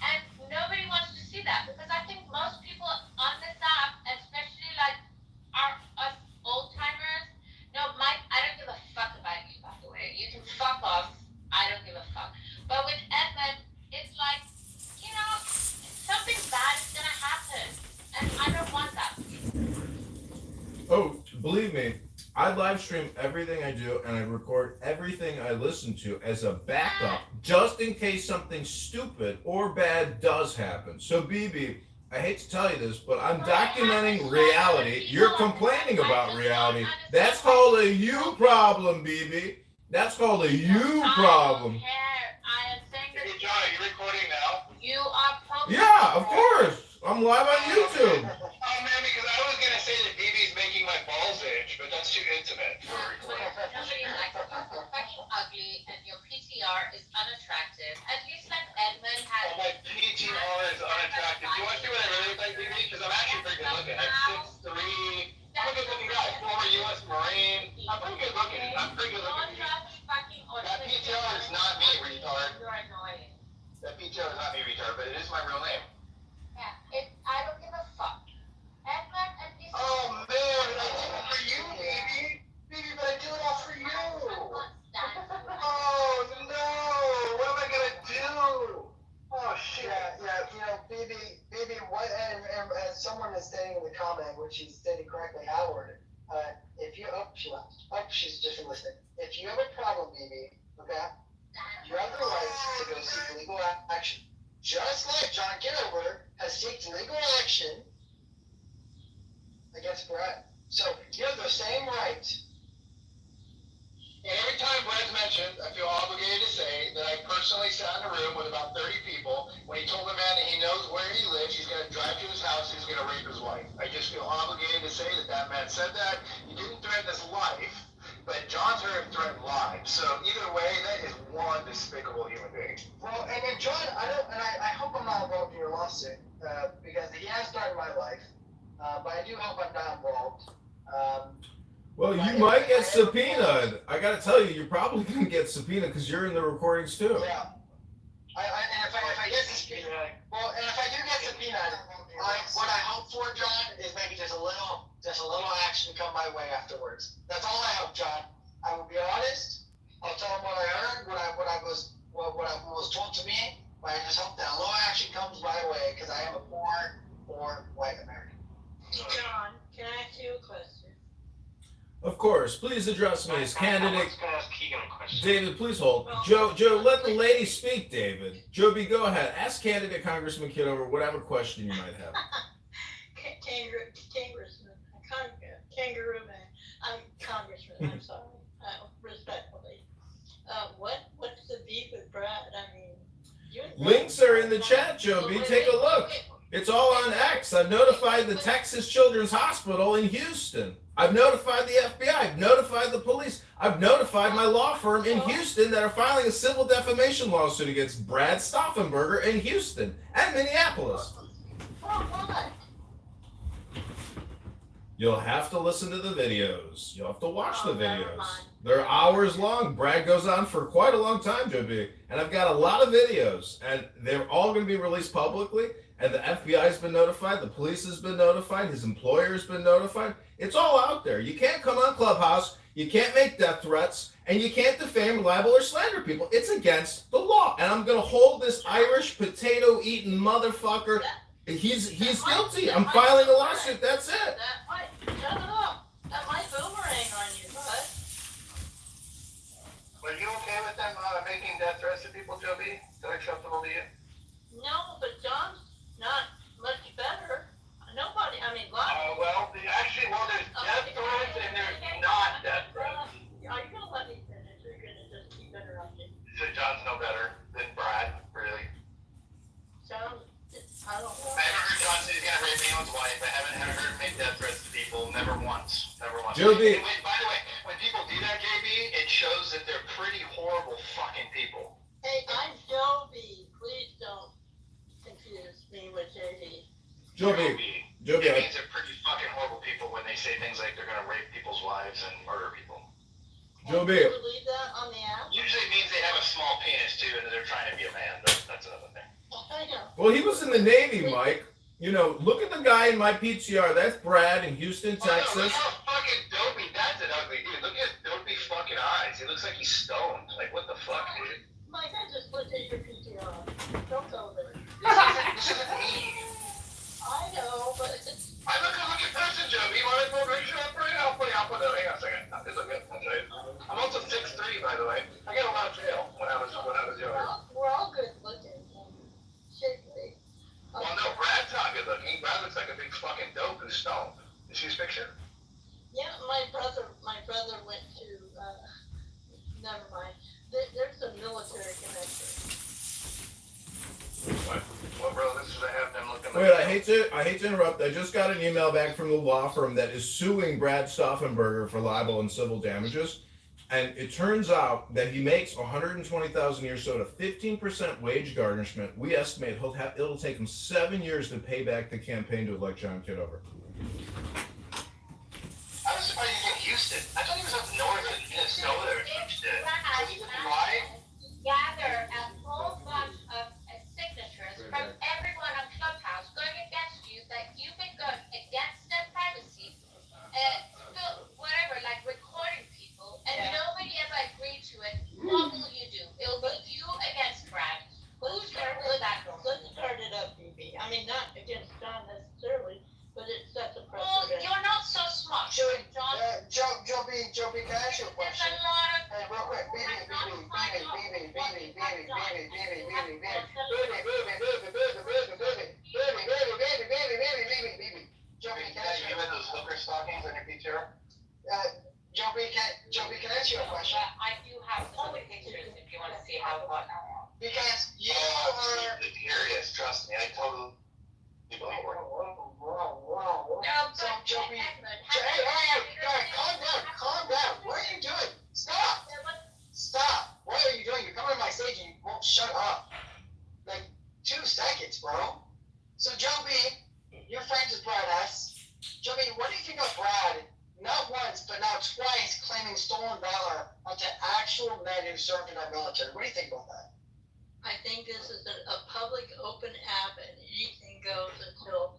and nobody wants to see that because I think most people on this app, especially us old timers. No, Mike, I don't give a fuck about you. By the way, you can fuck off. I don't give a fuck. But with Edmund, it's like, I live stream everything I do, and I record everything I listen to as a backup, just in case something stupid or bad does happen. So, BB, I hate to tell you this, but I'm documenting reality. You're complaining about reality. That's called a you problem, BB. That's called a you problem. I am saying Hey, this. John, are you recording now? You are public. Yeah, of course. I'm live on YouTube. Oh man, because I was gonna say that BB's making my balls itch, but that's too intimate for a recording. Nobody likes you. You're fucking ugly, and your PTR is unattractive. At least let Edmund Oh, have. my PTR is unattractive. Do you want to see what I really look like, BB? Because I'm actually pretty good looking. I'm 6'3". I'm a good looking guy. Former U.S. Marine. I'm pretty good looking. I'm pretty good looking. That PTR is not me, retard. You're annoying. That PTR is not me, retard, but it is my real name. Yeah, I don't give a fuck. Edmund, at least. Oh man, I did it for you, baby. Baby, but I do it all for you. Oh no, what am I gonna do? Oh shit. Yeah, baby, what, and as someone is stating in the comment, which is stated correctly, Howard, if you, she left. She's just listening. If you have a problem, baby, okay, you have the right to go seek legal action. Just like John Kitover has taken legal action against Brett. So you have the same right. And every time Brad's mentioned, I feel obligated to say that I personally sat in a room with about 30 people when he told the man that he knows where he lives, he's going to drive to his house, he's going to rape his wife. I just feel obligated to say that that man said that. He didn't threaten his life, but John's heard him threaten lives. So either way, that is one despicable human being. Well, and John, I hope I'm not involved in your lawsuit, because he has threatened my life, but I do hope I'm not involved. Well, you might get subpoenaed. I gotta tell you, you're probably gonna get subpoenaed because you're in the recordings too. Yeah. And if I get subpoenaed, well, and if I do get subpoenaed, what I hope for, John, is maybe just a little action come my way afterwards. That's all I hope, John. I will be honest. I'll tell him what I heard, what was told to me. But I just hope that a little action comes my way because I am a poor white American. John, can I ask you a question? Of course, please address me as candidate. I was gonna ask Keegan a question. David, please hold. Joe, let the lady speak, David. Joby, go ahead. Ask candidate Congressman Kitover whatever question you might have. Congressman, I'm sorry, respectfully. What's the beef with Brad? I mean, Links are in the chat, Joby. Take a look. It's all on X. I've notified the Texas Children's Hospital in Houston. I've notified the FBI. I've notified the police. I've notified my law firm in Houston that are filing a civil defamation lawsuit against Brad Stauffenberger in Houston and Minneapolis. You'll have to listen to the videos. You'll have to watch the videos. They're hours long. Brad goes on for quite a long time, Joby. And I've got a lot of videos. And they're all going to be released publicly. And the FBI's been notified. The police has been notified. His employer's been notified. It's all out there. You can't come on Clubhouse. You can't make death threats. And you can't defame, libel, or slander people. It's against the law. And I'm going to hold this Irish potato-eating motherfucker. He's guilty. I'm filing a lawsuit. That's it. That might, shut it up. That might boomerang on you, bud. Are you okay with them making death threats to people, Joby? Is that acceptable to you? No, but John's not much better. Nobody, I mean, there's death threats and there's not death threats. Are you gonna let me finish, or you're gonna just keep interrupting? So John's no better than Brad, really. John, I don't know. I haven't heard John say he's gonna rape anyone's wife. I haven't heard him make death threats to people. Never once. Never once. Joby. Wait, by the way, when people do that, JB, it shows that they're pretty horrible fucking people. Hey, I'm Joby. Please don't confuse me with JD. Joby. It means they're pretty fucking horrible people when they say things like they're gonna rape people's wives and murder people. Joby. Do you believe that on the app? Usually it means they have a small penis too and they're trying to be a man, but that's another thing. I know. Well, he was in the Navy, Mike. You know, look at the guy in my PTR. That's Brad in Houston, Texas. Oh, no, look how fucking dopey. That's an ugly dude. Look at his dopey fucking eyes. He looks like he's stoned. Like, what the fuck, dude? Mike, I just looked at your PTR. Don't go there. This isn't me. I know, but it's... I'm a good looking person, Joe. You want to put a picture up right now? I'll put it. Hang on a second. good looking. I'll tell you. I'm also 6'3", by the way. I got a lot of tail when I was younger. We're all good looking, shapely. Well, no, Brad's not good looking. Brad looks like a big fucking dope who's stoned. You see his picture? Yeah, my brother went to, never mind. There's a military connection. What relatives do they have them looking Wait, like? I hate to interrupt. I just got an email back from the law firm that is suing Brad Stauffenberger for libel and civil damages. And it turns out that he makes $120,000 a year, so at a 15% wage garnishment, we estimate it'll take him 7 years to pay back the campaign to elect John Kitover. I was surprised he's in Houston. I thought he was up north in Minnesota or Houston. Why? Gather a whole bunch of signatures from everyone on Clubhouse going against you, that you've been going against their privacy, whatever, like recording people, and nobody ever agreed to it. What will you do? It'll be you against Brad. Who's gonna rule that? Let's start it up, BB. I mean, not against John necessarily, but it sets a Well, precedent. you're not so smart, Joey, John. Joby, can I ask you a There's question? a lot of. Hey, real quick, Joby, can I ask you those hooker stockings on your PTR? Joby, can I ask you a question? I do have some pictures if you wanna see how hot. Because you Oh, are. I'm curious. Trust me, I totally believe it. No, So, but Joby, Edmund, hey, calm down. What are you doing? Stop. What are you doing? You're coming on my stage and you won't shut up. Like 2 seconds, bro. So, Joby, you're friends with Brad S. Joby, what do you think of Brad? Not once, but now twice claiming stolen valor onto actual men who served in our military. What do you think about that? I think this is a public open app and anything goes until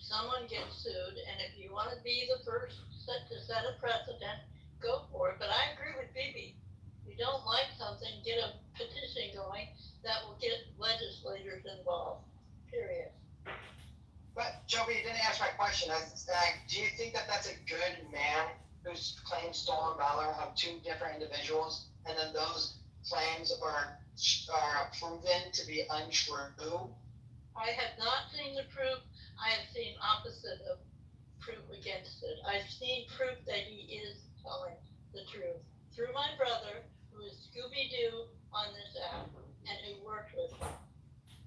someone gets sued. And if you want to be the first to set a precedent, go for it. But I agree with BB. If you don't like something, get a petition going that will get legislators involved, period. But, Joby, you didn't answer my question. Do you think that that's a good man who's claimed stolen valor of 2 different individuals, and then those claims are proven to be untrue? I have not seen the proof. I have seen opposite of proof against it. I've seen proof that he is telling the truth through my brother, who is Scooby-Doo on this app and who worked with him.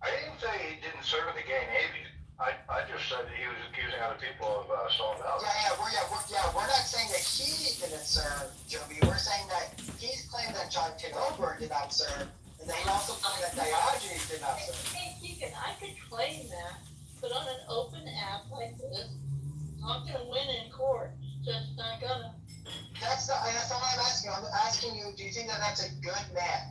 I didn't say he didn't serve in the gay Navy. I just said that he was accusing other people of stolen valor. We're not saying that he didn't serve, Joby. We're saying that he's claimed that John Kitover did not serve, and then he also claimed that Diogenes did not serve. Hey, Keegan, I could claim that, but on an open app like this, I'm gonna win in court. Just not gonna. That's not what I'm asking. I'm asking you, do you think that that's a good man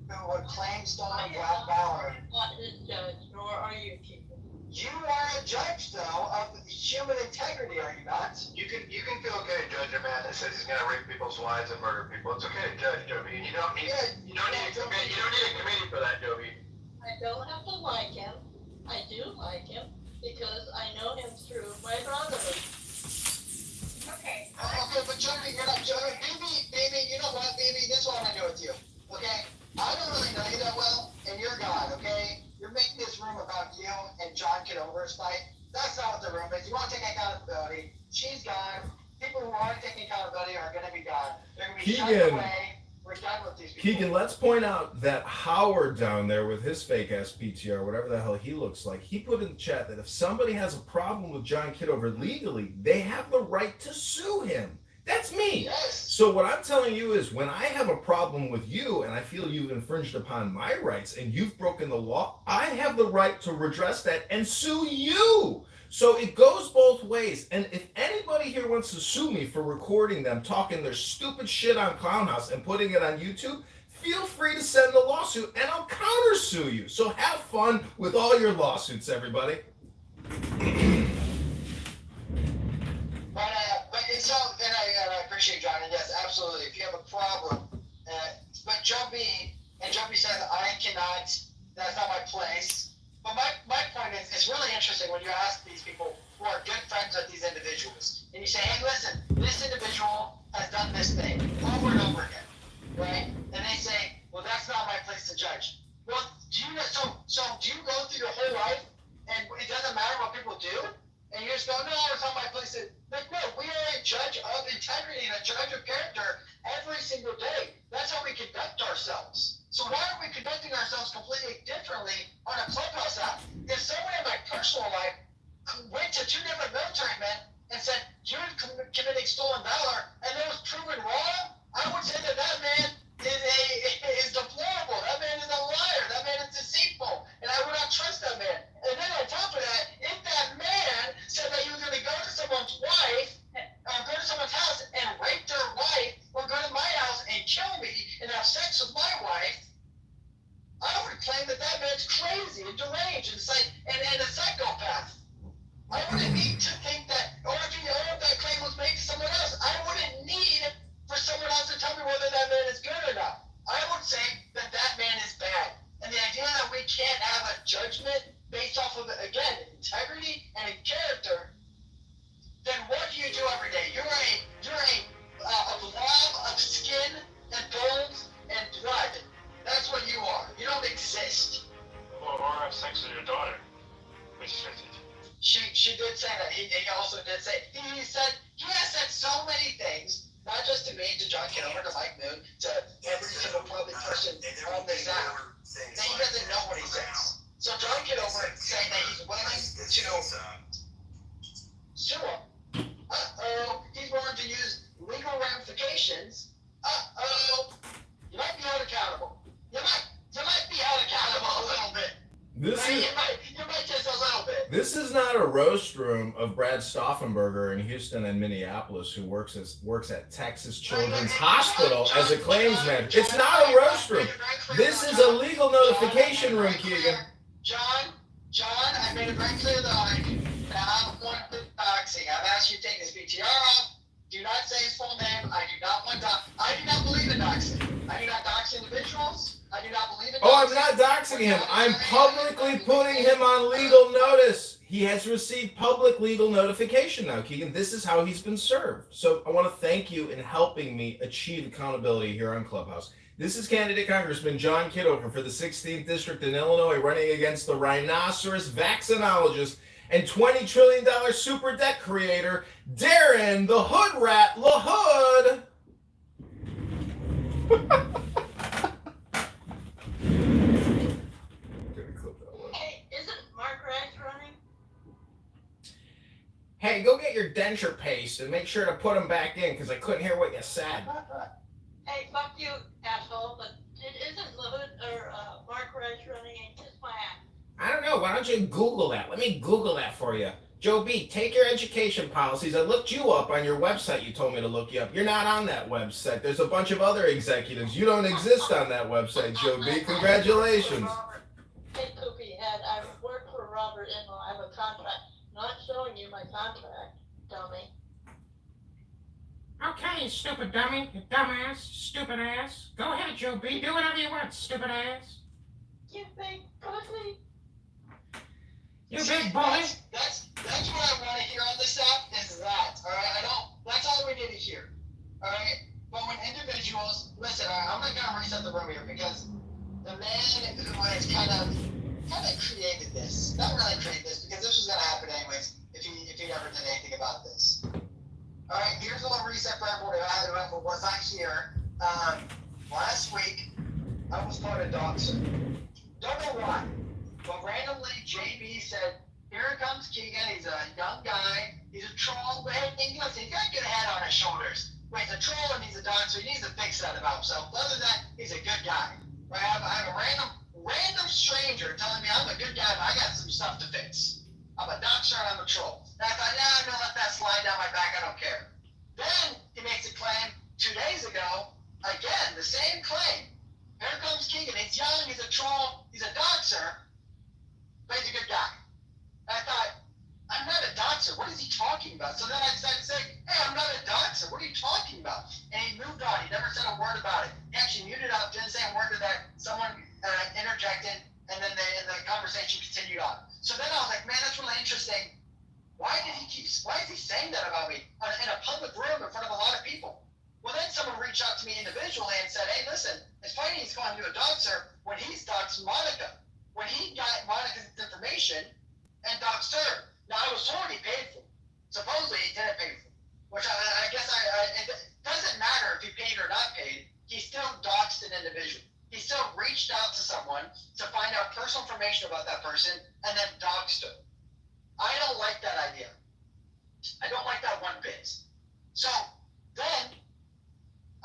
who would claim stolen valor? I'm not his judge, nor are you, Keegan. You are a judge, though, of human integrity, are you not? You can feel okay to judge a man that says he's gonna rape people's wives and murder people. It's okay to judge, Joby. You don't need a committee for that, Joby. I don't have to like him. I do like him because I know him through my brother. Okay. Okay, but Joby, you're not Joby. Baby, you know what, baby? This is what I'm gonna do with you, okay? I don't really know you that well, and you're God, okay? You're making this room about you and John Kitover's fight. That's not what the room is. You want to take accountability. She's gone. People who aren't taking accountability are going to be gone. They're going to be shut away. We're done with these people. Keegan, let's point out that Howard down there with his fake ass PTR, whatever the hell he looks like, he put in the chat that if somebody has a problem with John Kitover legally, they have the right to sue him. That's me. Yes. So what I'm telling you is when I have a problem with you and I feel you've infringed upon my rights and you've broken the law, I have the right to redress that and sue you. So it goes both ways. And if anybody here wants to sue me for recording them talking their stupid shit on Clownhouse and putting it on YouTube, feel free to send a lawsuit and I'll countersue you. So have fun with all your lawsuits, everybody. But it's so, and I appreciate John, and yes, absolutely. If you have a problem, but Joby said I cannot. That's not my place. But my point is, it's really interesting when you ask these people who are good friends with these individuals, and you say, hey, listen, this individual has done this thing over and over again, right? And they say, well, that's not my place to judge. Well, do you go through your whole life and it doesn't matter what people do? And you just go, no, it's not my place to, like, no, we are a judge of integrity and a judge of character every single day. That's how we conduct ourselves. So why are we conducting ourselves completely differently on a Clubhouse app? If someone in my personal life went to 2 different military men and said, you're committing stolen valor, and it was proven wrong, I would say that that man is deplorable. That man is a liar. That man is deceitful. And I would not trust that man. And then on top of that, if that man said that he was going to go to someone's wife, or go to someone's house and rape their wife, or go to my house and kill me and have sex with my wife, I would claim that that man's crazy and deranged and a psychopath. I wouldn't need to think that, or if that claim was made to someone else, I wouldn't need for someone else to tell me whether that man is good or not. I would say that that man is bad. And the idea that we can't have a judgment based off of, again, integrity and character, then what do you do every day? You're a blob of skin and bones and blood. That's what you are. You don't exist. Or have sex with your daughter. Restricted. She did say that. He also did say, he has said so many things, not just to me, to John Kitover, to Mike Moon, to every single public person on this app, that he doesn't know what he says. So John Kitover saying that he's willing to sue him. He's willing to use legal ramifications. You might be held accountable. You might be held accountable a little bit. You might just a little bit. This is not a roast room of Brad Stauffenberger in Houston and Minneapolis, who works at Texas Children's Hospital as a claims manager. It's not a roast room. This is a legal notification room, Keegan. John, I made it very clear that I don't want doxing. I've asked you to take this BTR off. Do not say his full name. I do not want doxing. I do not believe in doxing. I do not dox individuals. I do not believe in doxing. Oh, I'm not doxing him. I'm publicly putting him on legal notice. He has received public legal notification now, Keegan. This is how he's been served. So I want to thank you in helping me achieve accountability here on Clubhouse. This is candidate Congressman John Kitover for the 16th District in Illinois, running against the rhinoceros vaccinologist and $20 trillion super debt creator, Darren the Hood Rat LaHood. Hey, isn't Mark Rice running? Hey, go get your denture paste and make sure to put them back in, because I couldn't hear what you said. Hey, fuck you, asshole, but isn't LaHood or Mark Rice running? Ain't this my app? I don't know. Why don't you Google that? Let me Google that for you. Joe B, take your education policies. I looked you up on your website. You told me to look you up. You're not on that website. There's a bunch of other executives. You don't exist on that website, Joe B. Congratulations. Hey, Poopy Head, I work for Robert Inlow. I have a contract. Not showing you my contract, dummy. Okay, you stupid dummy, you dumbass, stupid ass. Go ahead, Joe B. Do whatever you want, stupid ass. You big pussy. You big bully. That's what I want to hear on this app is that, all right? That's all we need to hear, all right? But when individuals, listen, I'm not gonna reset the room here because the man who has kind of created this, not really created this, because this was gonna happen anyways if he ever did anything about this. All right, here's a little reset for everyone who was not here. Last week, I was called a doxer. Don't know why, but randomly JB said, here comes Keegan, he's a young guy, he's a troll, but hey, listen, he's got a good head on his shoulders. But he's a troll and he's a doxer, he needs to fix that about himself. Other than that, he's a good guy. Right? I have a random stranger telling me I'm a good guy, but I got some stuff to fix. I'm a doxer and I'm a troll. And I thought, I'm gonna let that slide down my back, I don't care. Then he makes a claim 2 days ago, again, the same claim. Here comes Keegan, he's young, he's a troll, he's a doxer, but he's a good guy. And I thought, I'm not a doxer, what is he talking about? So then I decided to say, hey, I'm not a doxer, what are you talking about? And he moved on, he never said a word about it. He actually muted up, didn't say a word to that, someone interjected, and then the conversation continued on. So then I was like, man, that's really interesting. Why is he saying that about me in a public room in front of a lot of people? you a doxer when he's doxed Monica. When he got Monica's information and doxed her. Now, I was told he paid for it. Supposedly, he didn't pay for it. Which I guess it doesn't matter if he paid or not paid. He still doxed an individual. He still reached out to someone to find out personal information about that person and then doxed them. I don't like that idea. I don't like that one bit. So then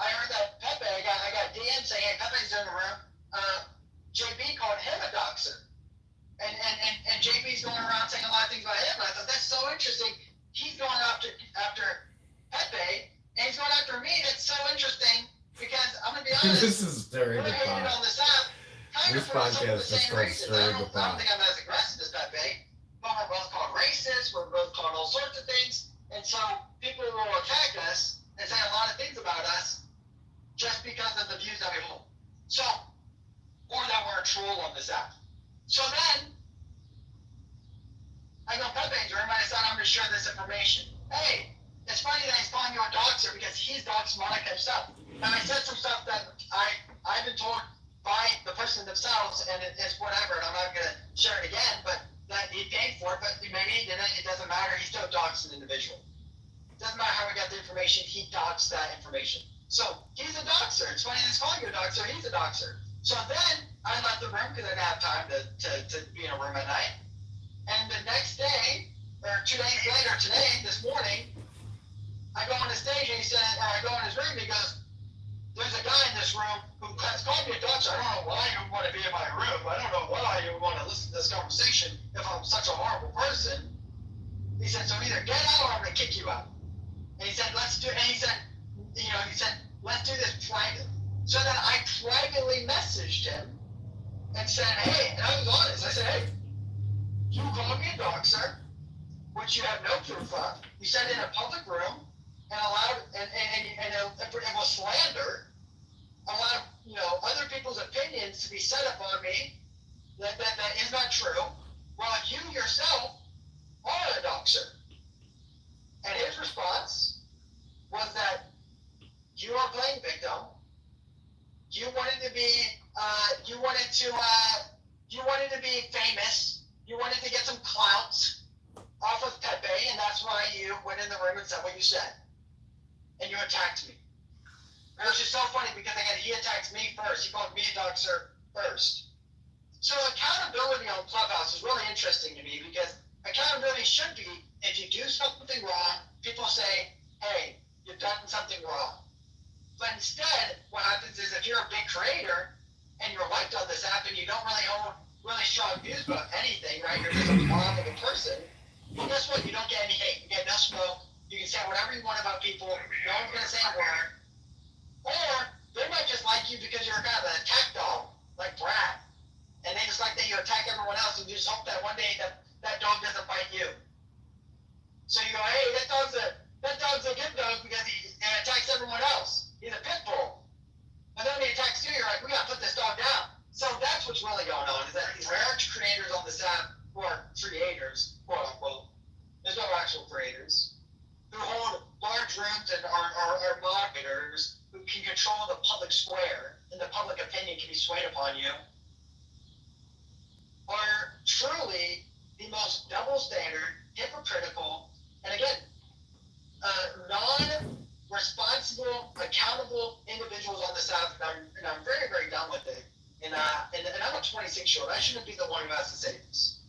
I heard that Pepe, I got DM saying, hey, Pepe's in the room. JB called him a doxer. And JB's going around saying a lot of things about him. And I thought, that's so interesting. He's going after Pepe, and he's going after me. That's so interesting because I'm going to be honest. This is stirring the hated pot. on this app. This podcast just starts stirring the I don't pot. think I'm as aggressive as Pepe, but we're both called racist. We're both called all sorts of things. And so people will attack us and say a lot of things about us just because of the views that we hold. So, or that we're a troll on this app. So then, I go, Pepe, do you remember I said I'm going to share this information? Hey, it's funny that he's calling you a doxer because he's doxed Monica himself. Now, I said some stuff that I've been told by the person themselves, and it's whatever, and I'm not going to share it again, but that he paid for it, but maybe he didn't. It doesn't matter. He still doxed an individual. It doesn't matter how we got the information. He doxed that information. So he's a doxer. It's funny that he's calling you a doxer. He's a doxer. So then I left the room because I didn't have time to be in a room at night. And the next day, or 2 days later, this morning, I go on the stage and I go in his room and he goes, there's a guy in this room who has called me a doxer. I don't know why you would want to be in my room. I don't know why you would want to listen to this conversation if I'm such a horrible person. He said, so either get out or I'm going to kick you out. And he said, let's do this privately. So then I privately messaged him and said, hey, and I was honest. I said, hey, you called me a doxer, which you have no proof of. You said in a public room and it was slander. Allowed, other people's opinions to be set up on me that is not true. Well, you yourself are a doxer. And his response was that you are playing victim. You wanted to be famous. You wanted to get some clout off of Pepe, and that's why you went in the room and said what you said. And you attacked me. Which is so funny because again, he attacked me first. He called me a doxer first. So accountability on Clubhouse is really interesting to me because accountability should be if you do something wrong, people say, hey, you've done something wrong. But instead, what happens is if you're a big creator and you're liked on this app and you don't really hold really strong views about anything, right? You're just a mob of a person. Well, guess what? You don't get any hate. You get no smoke. You can say whatever you want about people. No one's going to say a word. Or they might just like you because you're kind of an attack dog, like Brad. And they just like that you attack everyone else and you just hope that one day that dog doesn't bite you. So you go, hey, that dog's a good dog because he attacks everyone else. He's a pit bull. And then when he attacks you, you're like, we gotta put this dog down. So that's what's really going on, is that these large creators on this app, who are creators, quote unquote, there's no actual creators, who hold large rooms and are moderators, who can control the public square, and the public opinion can be swayed upon you, are truly the most double standard, hypocritical, and again, non-responsible, accountable individuals on this app, and I'm very, very done with it. And I'm a 26-year-old. I shouldn't be the one who has to say this.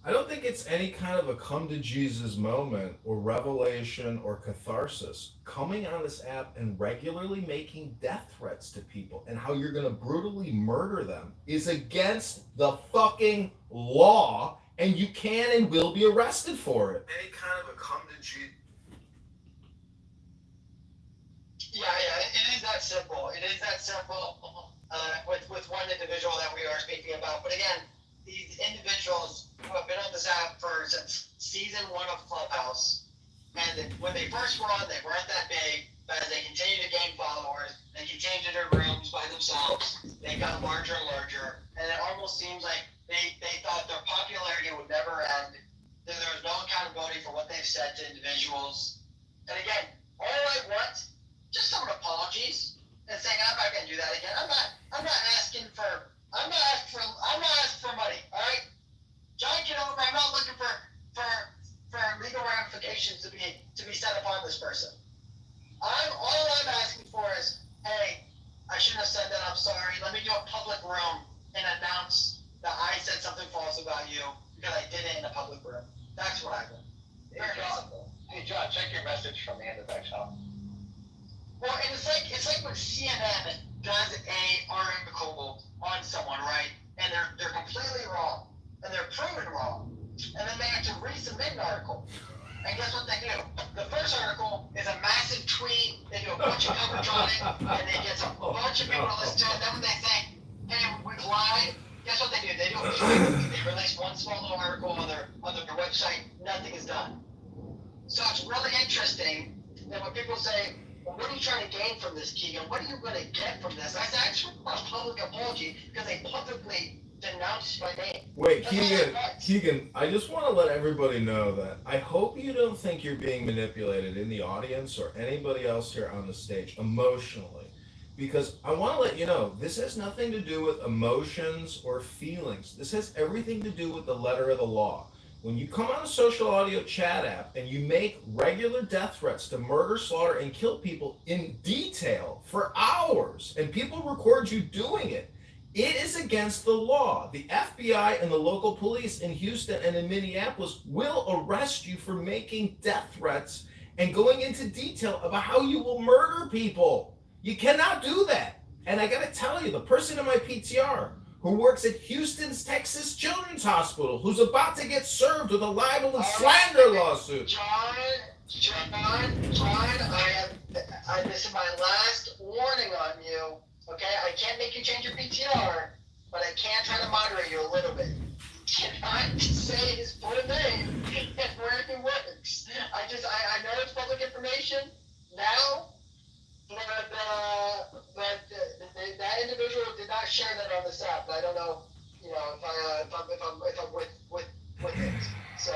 I don't think it's any kind of a come to Jesus moment or revelation or catharsis. Coming on this app and regularly making death threats to people and how you're going to brutally murder them is against the fucking law, and you can and will be arrested for it. Any kind of a come to Jesus. Yeah, it is that simple. It is that simple with one individual that we are speaking about. But again, these individuals who have been on this app since season 1 of Clubhouse, and when they first were on, they weren't that big, but as they continue to gain followers, they continue to their rooms by themselves, they got larger and larger, and it almost seems like they thought their popularity would never end, that there was no accountability for what they've said to individuals. And again, all I want, just some apologies, and saying, I CNN does a article on someone, right? And they're completely wrong, and they're proven wrong, and then they have to resubmit an article. And guess what they do? The first article is a massive tweet. They do a bunch of coverage on it, and it gets a bunch of people to listen to it. Then when they say, "Hey, we've lied," guess what they do? They do a tweet. They release one small little article on their website. Nothing is done. So it's really interesting that when people say, "Well, what are you trying to gain from this, Keegan? What are you going to get from this?" I say, "I just want a public apology because they publicly denounced my name." Wait, That's all it was. Keegan, I just want to let everybody know that I hope you don't think you're being manipulated in the audience or anybody else here on the stage emotionally. Because I want to let you know, this has nothing to do with emotions or feelings. This has everything to do with the letter of the law. When you come on a social audio chat app and you make regular death threats to murder, slaughter, and kill people in detail for hours, and people record you doing it, it is against the law. The FBI and the local police in Houston and in Minneapolis will arrest you for making death threats and going into detail about how you will murder people. You cannot do that. And I gotta tell you, the person in my PTR who works at Houston's Texas Children's Hospital, who's about to get served with a libel and slander lawsuit. John, this is my last warning on you. Okay, I can't make you change your PTR, but I can try to moderate you a little bit. You cannot say his full name and where he works. I know it's public information now, but that individual did not share that on this app. I don't know, if I'm with it. So.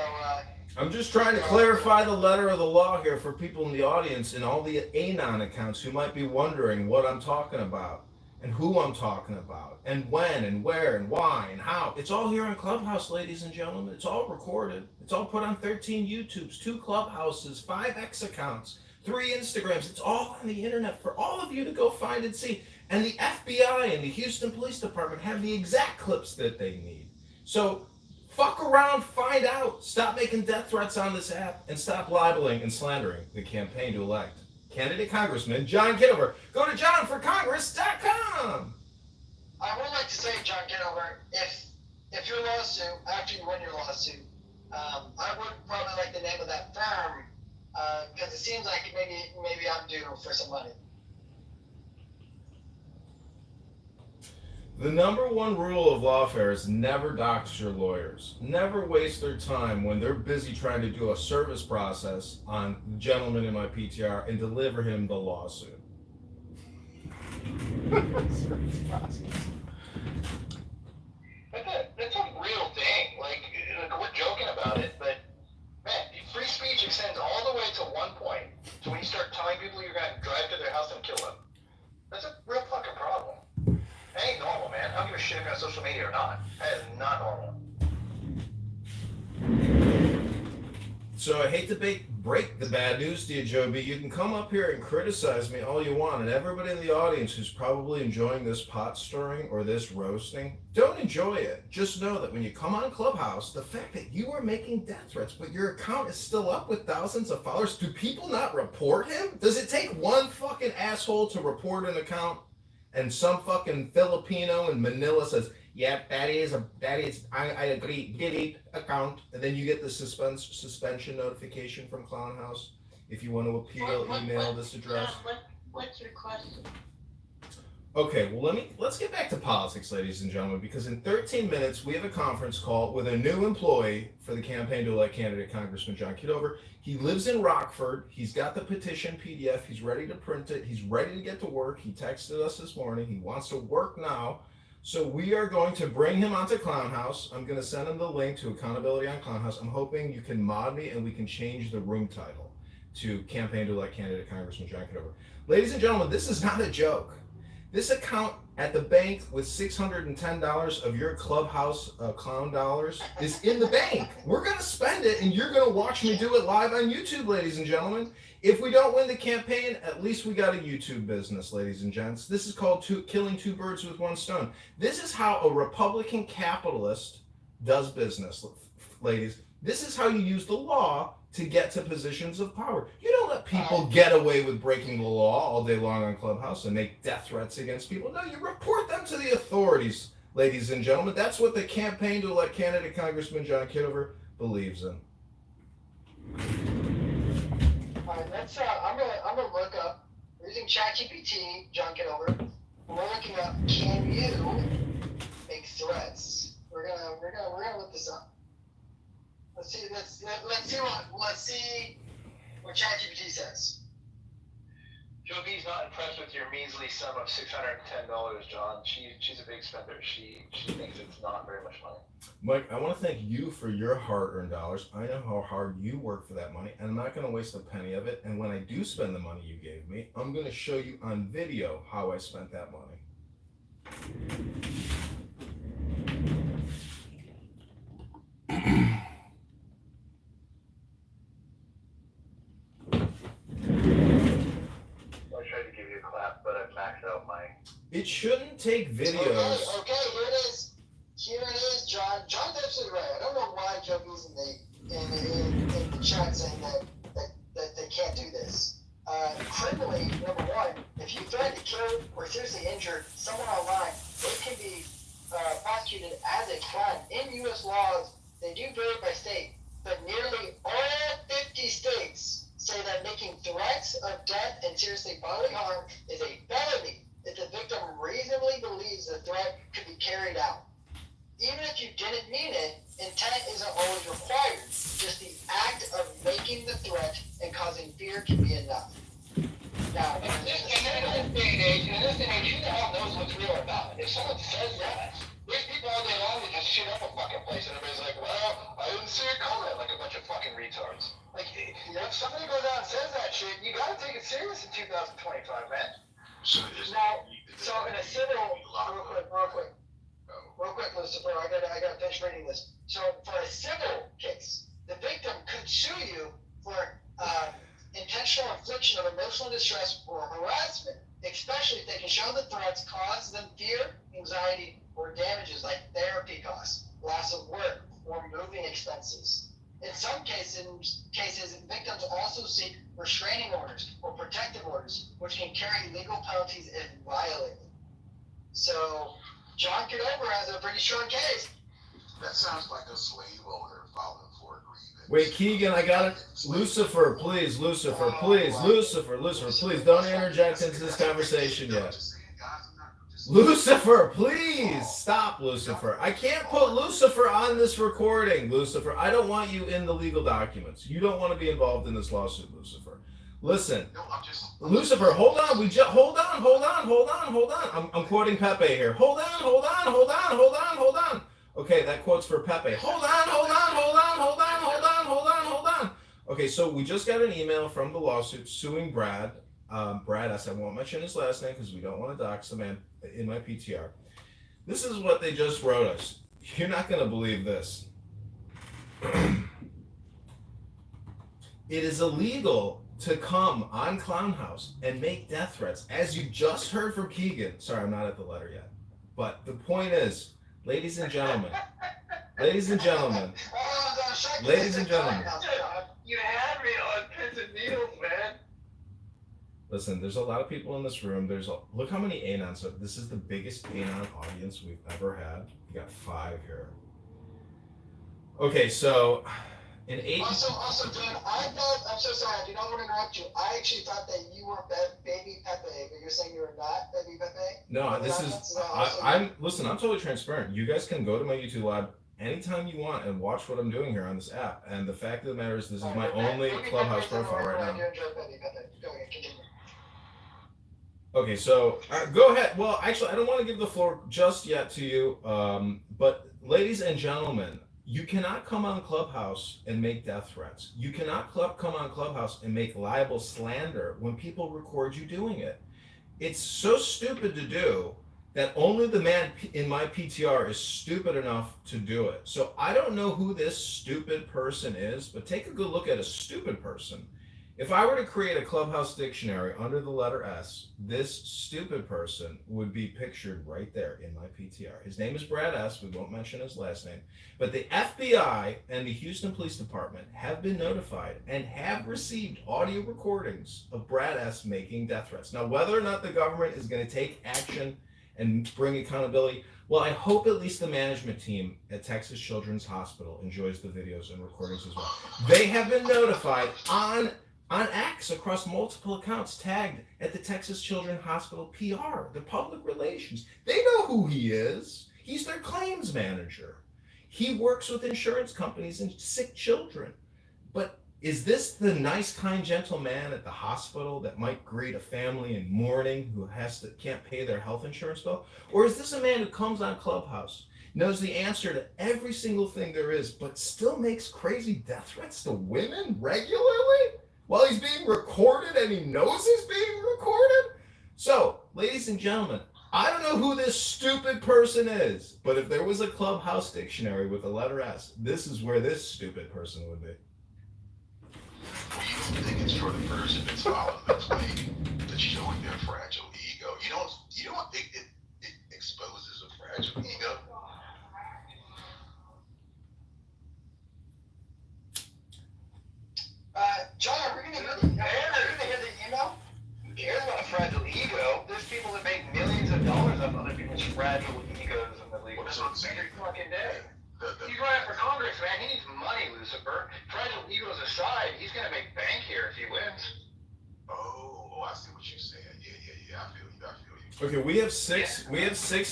I'm just trying to clarify the letter of the law here for people in the audience and all the Anon accounts who might be wondering what I'm talking about and who I'm talking about and when and where and why and how. It's all here on Clubhouse, ladies and gentlemen. It's all recorded. It's all put on 13 YouTubes, 2 Clubhouses, 5 X accounts, 3 Instagrams. It's all on the internet for all of you to go find and see. And the FBI and the Houston Police Department have the exact clips that they need. So fuck around, find out. Stop making death threats on this app and stop libeling and slandering the campaign to elect candidate Congressman John Kitover. Go to johnforcongress.com. I would like to say, John Kitover, if your lawsuit, after you win your lawsuit, I would probably like the name of that firm, because it seems like maybe I'm due for some money. The number one rule of lawfare is never dox your lawyers. Never waste their time when they're busy trying to do a service process on the gentleman in my PTR and deliver him the lawsuit. Service process. That's a real thing. Like, we're joking about it, but man, free speech extends all the way to one point, to when you start telling people you're going to drive to their house and kill them. That's a real fucking problem. That ain't normal, man. I don't give a shit if you're on social media or not. That is not normal. So I hate to break the bad news to you, Joe B. You can come up here and criticize me all you want, and everybody in the audience who's probably enjoying this pot stirring or this roasting, don't enjoy it. Just know that when you come on Clubhouse, the fact that you are making death threats, but your account is still up with thousands of followers, do people not report him? Does it take one fucking asshole to report an account? And some fucking Filipino in Manila says, "Yep, I agree, delete account," and then you get the suspension notification from Clown House. If you want to appeal, email this address. What's your question? Okay, well let's get back to politics, ladies and gentlemen, because in 13 minutes we have a conference call with a new employee for the campaign to elect candidate Congressman John Kitover. He lives in Rockford. He's got the petition PDF. He's ready to print it. He's ready to get to work. He texted us this morning. He wants to work now. So we are going to bring him onto Clown House. I'm going to send him the link to Accountability on Clown House. I'm hoping you can mod me and we can change the room title to Campaign to Elect Candidate Congressman John Kitover. Ladies and gentlemen, this is not a joke. This account at the bank with $610 of your Clubhouse clown dollars is in the bank. We're going to spend it, and you're going to watch me do it live on YouTube, ladies and gentlemen. If we don't win the campaign, at least we got a YouTube business, ladies and gents. This is called killing 2 birds with 1 stone. This is how a Republican capitalist does business, ladies. This is how you use the law to get to positions of power. You don't let people get away with breaking the law all day long on Clubhouse and make death threats against people. No, you report them to the authorities, ladies and gentlemen. That's what the campaign to elect candidate Congressman John Kitover believes in. All right, let's. I'm gonna look up using ChatGPT, John Kitover. We're looking up. Can you make threats? We're gonna look this up. Let's see what ChatGPT says. Joe B's not impressed with your measly sum of $610, John. She's a big spender. She thinks it's not very much money. Mike, I want to thank you for your hard-earned dollars. I know how hard you work for that money, and I'm not going to waste a penny of it. And when I do spend the money you gave me, I'm going to show you on video how I spent that money. It shouldn't take videos. Okay, here it is, John. John's absolutely right. I don't know why Joe B's in the chat saying that they can't do this. Criminally, number one, if you threaten to kill or seriously injure someone online, it can be prosecuted as a crime. In U.S. laws, they do vary by state, but nearly all 50 states say that making threats of death and seriously bodily harm is a felony if the victim reasonably believes the threat could be carried out. Even if you didn't mean it, intent isn't always required. Just the act of making the threat and causing fear can be enough. Now, in this day and age, who the hell knows what's real or not? If someone says that, there's people all day long that just shoot up a fucking place and everybody's like, well, I didn't see it coming, like a bunch of fucking retards. Like, if somebody goes out and says that shit, you gotta take it serious in 2025, man. Now, so in a civil, real quick, Lucifer, I gotta finish reading this. So for a civil case, the victim could sue you for intentional infliction of emotional distress or harassment, especially if they can show the threats cause them fear, anxiety, or damages like therapy costs, loss of work, or moving expenses. In some cases, victims also seek restraining orders or protective orders, which can carry legal penalties if violated. So, John Kitover has a pretty strong case. That sounds like a slave owner filing for a grievance. Wait, Keegan, I got it. Lucifer, please, Lucifer, please, don't interject into this conversation yet. Lucifer, please stop, Lucifer. I can't put Lucifer on this recording, Lucifer. I don't want you in the legal documents. You don't want to be involved in this lawsuit, Lucifer. Listen, Lucifer, hold on. Hold on. I'm quoting Pepe here. Hold on. Okay, that quote's for Pepe. Hold on. Okay, so we just got an email from the lawsuit suing Brad. Brad S. I won't mention his last name because we don't want to dox the man in my PTR. This is what they just wrote us. You're not going to believe this. It is illegal to come on Clown House and make death threats, as you just heard from Keegan. Sorry, I'm not at the letter yet. But the point is, ladies and gentlemen. You had me on pins and needles, man. Listen, there's a lot of people in this room. Look how many Anons. So this is the biggest Anon audience we've ever had. We got 5 here. Okay, so in 8. Also, Dan, I'm so sorry. I do not want to interrupt you. I actually thought that you were Baby Pepe, but you're saying you're not Baby Pepe? No, listen, I'm totally transparent. You guys can go to my YouTube live anytime you want and watch what I'm doing here on this app. And the fact of the matter is, this is my only Clubhouse profile right now. Okay, so go ahead. Well, actually, I don't want to give the floor just yet to you. But ladies and gentlemen, you cannot come on Clubhouse and make death threats. You cannot come on Clubhouse and make libel slander when people record you doing it. It's so stupid to do that only the man in my PTR is stupid enough to do it. So I don't know who this stupid person is, but take a good look at a stupid person. If I were to create a Clubhouse dictionary under the letter S, this stupid person would be pictured right there in my PTR. His name is Brad S. We won't mention his last name. But the FBI and the Houston Police Department have been notified and have received audio recordings of Brad S. making death threats. Now, whether or not the government is going to take action and bring accountability, well, I hope at least the management team at Texas Children's Hospital enjoys the videos and recordings as well. They have been notified on X across multiple accounts tagged at the Texas Children's Hospital PR, the public relations. They know who he is. He's their claims manager. He works with insurance companies and sick children. But is this the nice, kind, gentle man at the hospital that might greet a family in mourning who can't pay their health insurance bill? Or is this a man who comes on Clubhouse, knows the answer to every single thing there is, but still makes crazy death threats to women regularly? While he's being recorded and he knows he's being recorded? So, ladies and gentlemen, I don't know who this stupid person is, but if there was a Clubhouse dictionary with the letter S, this is where this stupid person would be. Well, you don't think it's for the person that's following the play that's showing their fragile ego. You don't think it exposes a fragile ego? John, are we gonna hear the email? Who cares about a fragile ego? There's people that make millions of dollars off other people's fragile egos in the legal system every fucking day. He's running for Congress, man. He needs money, Lucifer. Fragile egos aside, he's gonna make bank here if he wins. Oh, I see what you're saying. Yeah. I feel you. Okay, we have 6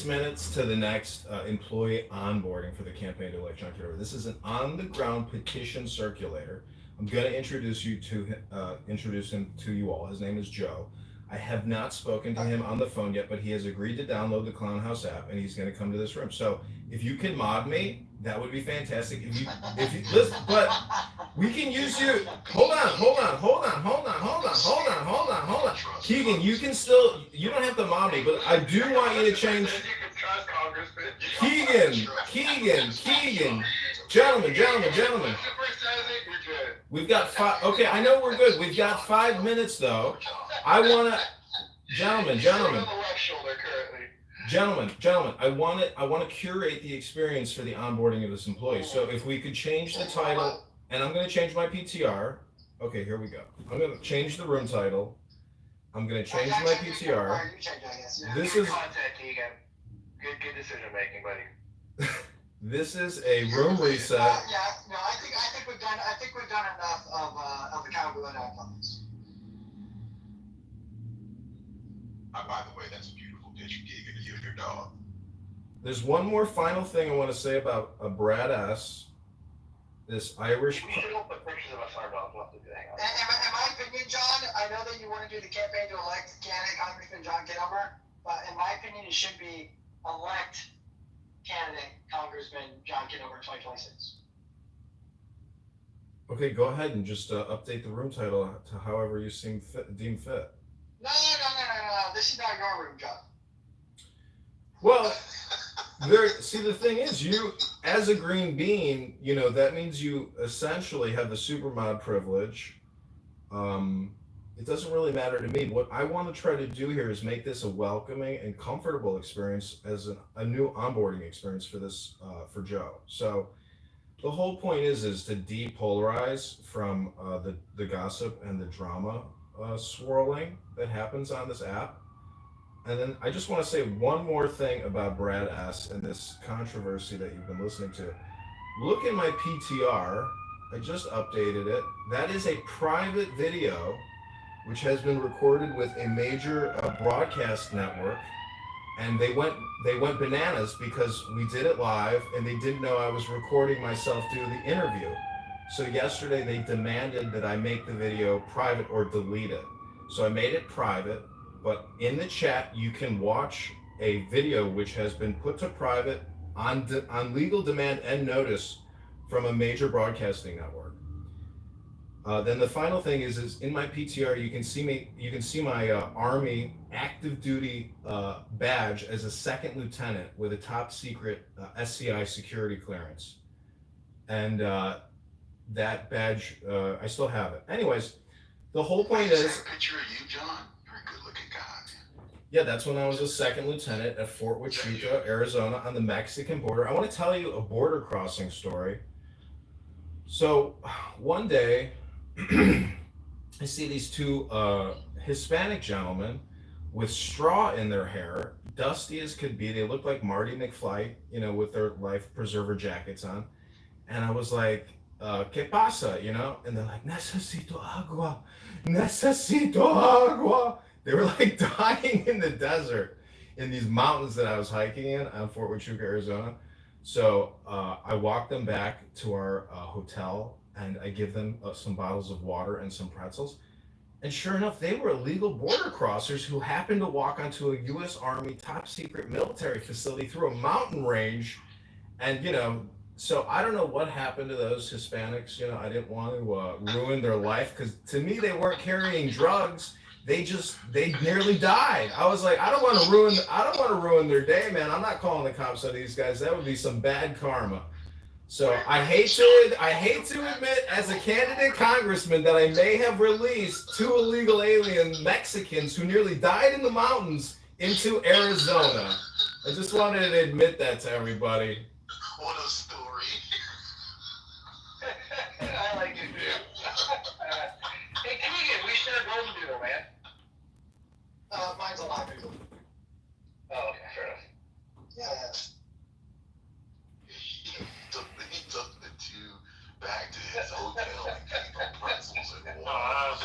minutes to the next employee onboarding for the campaign to elect John Kitover. This is an on-the-ground petition circulator. I'm going to introduce him to you all. His name is Joe. I have not spoken to him on the phone yet, but he has agreed to download the Clown House app, and he's going to come to this room. So if you can mod me, that would be fantastic. If you listen, but we can use you. Hold on. Keegan, you don't have to mod me, but I do want you to change. Keegan. Gentlemen. We've got 5. Okay, I know we're good. We've got 5 minutes though. I want to, gentlemen. I want to curate the experience for the onboarding of this employee. So if we could change the title, and I'm going to change my PTR. Okay, here we go. I'm going to change the room title. I'm going to change my PTR. This is good decision making, buddy. This is a room reset. I think we've done enough of accountability on comments. By the way, that's a beautiful picture, Keegan, of you and your dog. There's one more final thing I want to say about Brad S. This Irish. We should put pictures of us on our dogs. We'll have to do that. In my opinion, John, I know that you want to do the campaign to elect candidate Congressman John Kitover, but in my opinion, it should be elect candidate Congressman John Kitover 2026. Okay, go ahead and just update the room title to however you deem fit. No. This is not your room, John. Well, see, the thing is, you, as a green bean, that means you essentially have the supermod privilege. It doesn't really matter to me. What I want to try to do here is make this a welcoming and comfortable experience as a new onboarding experience for this, for Joe. So the whole point is to depolarize from the gossip and the drama swirling that happens on this app. And then I just want to say one more thing about Brad S. and this controversy that you've been listening to. Look at my PTR. I just updated it. That is a private video which has been recorded with a major broadcast network, and they went bananas because we did it live and they didn't know I was recording myself do the interview. So yesterday they demanded that I make the video private or delete it. So I made it private, but in the chat you can watch a video which has been put to private on legal demand and notice from a major broadcasting network. Then the final thing is in my PTR you can see my Army active duty badge as a second lieutenant with a top secret SCI security clearance, and that badge I still have it. Anyways, The whole point Is is, that picture of you, John? You're a good-looking guy, man. yeah, that's when I was a second lieutenant at Fort Huachuca, Arizona, on the Mexican border. I want to tell you a border crossing story. So one day, I see these two Hispanic gentlemen with straw in their hair, dusty as could be. They look like Marty McFly, you know, with their life preserver jackets on. And I was like, ¿qué pasa? You know? And they're like, necesito agua, necesito agua. They were like dying in the desert in these mountains that I was hiking in on Fort Huachuca, Arizona. So I walked them back to our hotel and I give them some bottles of water and some pretzels. And sure enough, they were illegal border crossers who happened to walk onto a U.S. Army top secret military facility through a mountain range. And, you know, so I don't know what happened to those Hispanics. You know, I didn't want to ruin their life because to me, they weren't carrying drugs. They nearly died. I was like, I don't want to ruin their day, man. I'm not calling the cops on these guys. That would be some bad karma. So I hate to admit, as a candidate congressman, that I may have released two illegal alien Mexicans who nearly died in the mountains into Arizona. I just wanted to admit that to everybody. What a story. I like it too. Hey, Keegan, we share a golden doodle, man. Mine's a lot bigger. Oh, okay, fair enough. Yeah. He took the two back to his hotel and gave them pretzels and water.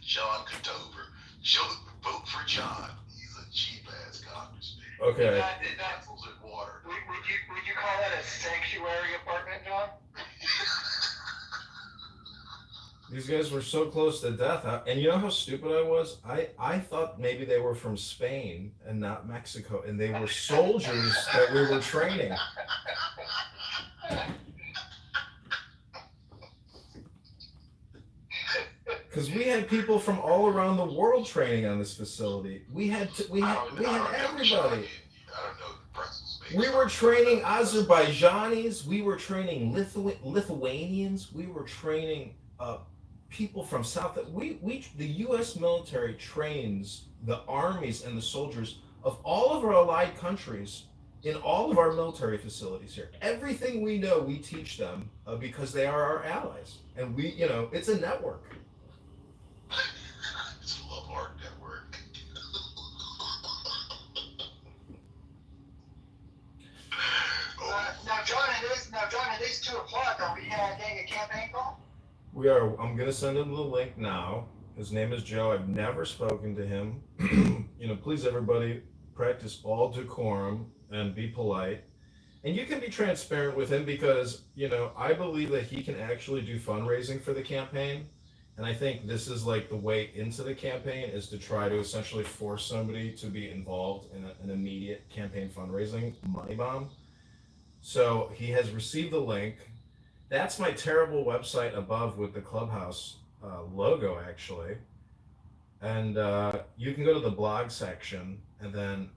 John Kitover. Vote for John. He's a cheap-ass congressman. Okay. Pretzels and water. Would you call that a sanctuary apartment, John? These guys were so close to death. And you know how stupid I was? I thought maybe they were from Spain and not Mexico, and they were soldiers that we were training. Because we had people from all around the world training on this facility. We had everybody. I don't know the pretzels. We were training Azerbaijanis. We were training Lithuanians. We were training people from South. The U.S. military trains the armies and the soldiers of all of our allied countries in all of our military facilities here. Everything we know, we teach them because they are our allies, and it's a network. It's a love art network. Now, John, it is 2 o'clock. Are we getting a campaign call? We are. I'm going to send him the link now. His name is Joe. I've never spoken to him. Please, everybody, practice all decorum and be polite. And you can be transparent with him because, I believe that he can actually do fundraising for the campaign. And I think this is like the way into the campaign is to try to essentially force somebody to be involved in an immediate campaign fundraising money bomb. So he has received the link. That's my terrible website above with the Clubhouse logo, actually. And you can go to the blog section, and then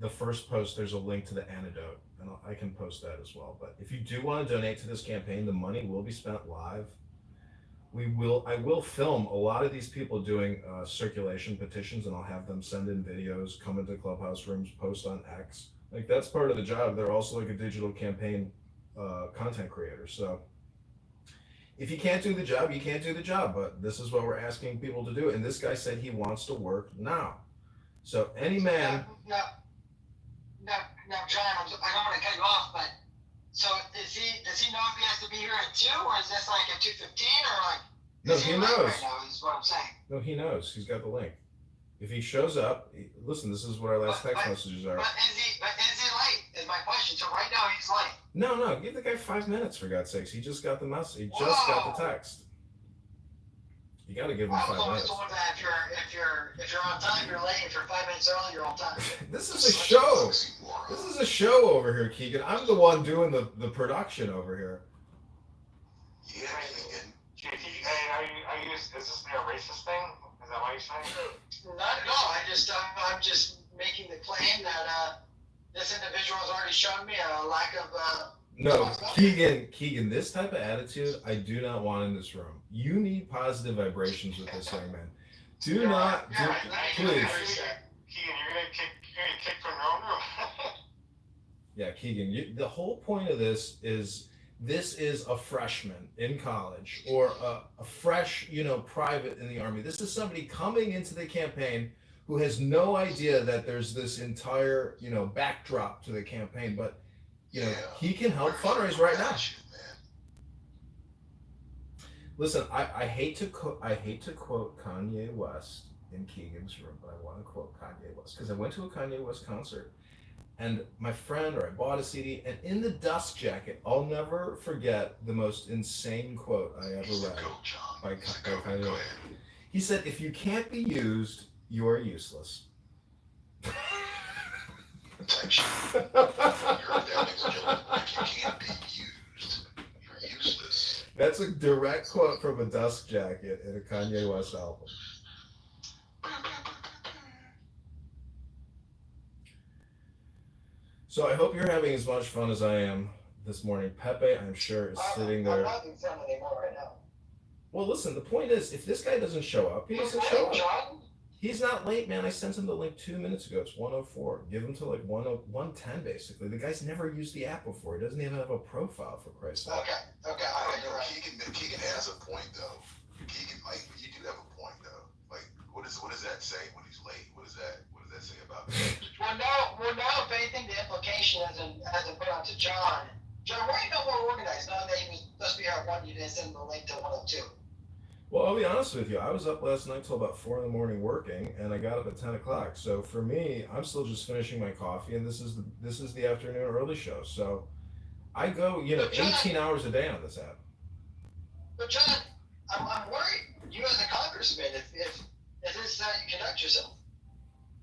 the first post, there's a link to the antidote. And I can post that as well. But if you do want to donate to this campaign, the money will be spent live. I will film a lot of these people doing circulation petitions, and I'll have them send in videos, come into Clubhouse rooms, post on X. Like, that's part of the job. They're also like a digital campaign content creator. So if you can't do the job, you can't do the job. But this is what we're asking people to do. And this guy said he wants to work now. So any man. Now, John, I don't want to cut you off, but so does he know if he has to be here at 2, or is this like at 2:15, or like? No, he knows. Right now is what I'm saying. No, he knows. He's got the link. If he shows up, listen, this is what our last text messages are. But is he late? Is my question. So right now he's late. No, give the guy 5 minutes, for God's sakes. He just got the message. He just got the text. You got to give him 5 minutes. I was always told that if you're on time, you're late. If you're 5 minutes early, you're on time. This is a show. This is a show over here, Keegan. I'm the one doing the production over here. Yeah, Keegan. Is this a racist thing? Is that what you're saying? Not at all. I'm just making the claim that this individual has already shown me a lack of No, Keegan, this type of attitude I do not want in this room. You need positive vibrations with this young man. Please. Keegan, you're gonna kick from your own room. Yeah, Keegan, the whole point of this is a freshman in college or a fresh, private in the Army. This is somebody coming into the campaign who has no idea that there's this entire, backdrop to the campaign, but he can help fundraise right now. Listen, I hate to quote Kanye West in Keegan's room, but I want to quote Kanye West because I went to a Kanye West concert, and my friend I bought a CD, and in the dust jacket, I'll never forget the most insane quote I ever read by Kanye West. He said, "If you can't be used, you are useless." You're that skill. If you can't be used, you're useless. That's a direct quote from a dust jacket in a Kanye West album. So I hope you're having as much fun as I am this morning. Pepe, I'm sure, is sitting there. I'm not having fun anymore right now. Well, listen, the point is, if this guy doesn't show up, he doesn't show up. John? He's not late, man. I sent him the link 2 minutes ago. It's 1:04. Give him to like 1:10, basically. The guy's never used the app before. He doesn't even have a profile, for Christ's sake. Okay. Keegan has a point though. Keegan, like, you do have a point though. Like, what does that say when he's late? What does that say about that? Well, now, if anything, the implication hasn't put on to John. John, why are you not more organized? Now that he was supposed to be here at 1, you didn't send him the link to 102. Well, I'll be honest with you. I was up last night till about 4 in the morning working, and I got up at 10 o'clock. So for me, I'm still just finishing my coffee, and this is the afternoon early show. So I go, 18 hours a day on this app. But John, I'm worried. You as a congressman, if this is how you conduct yourself,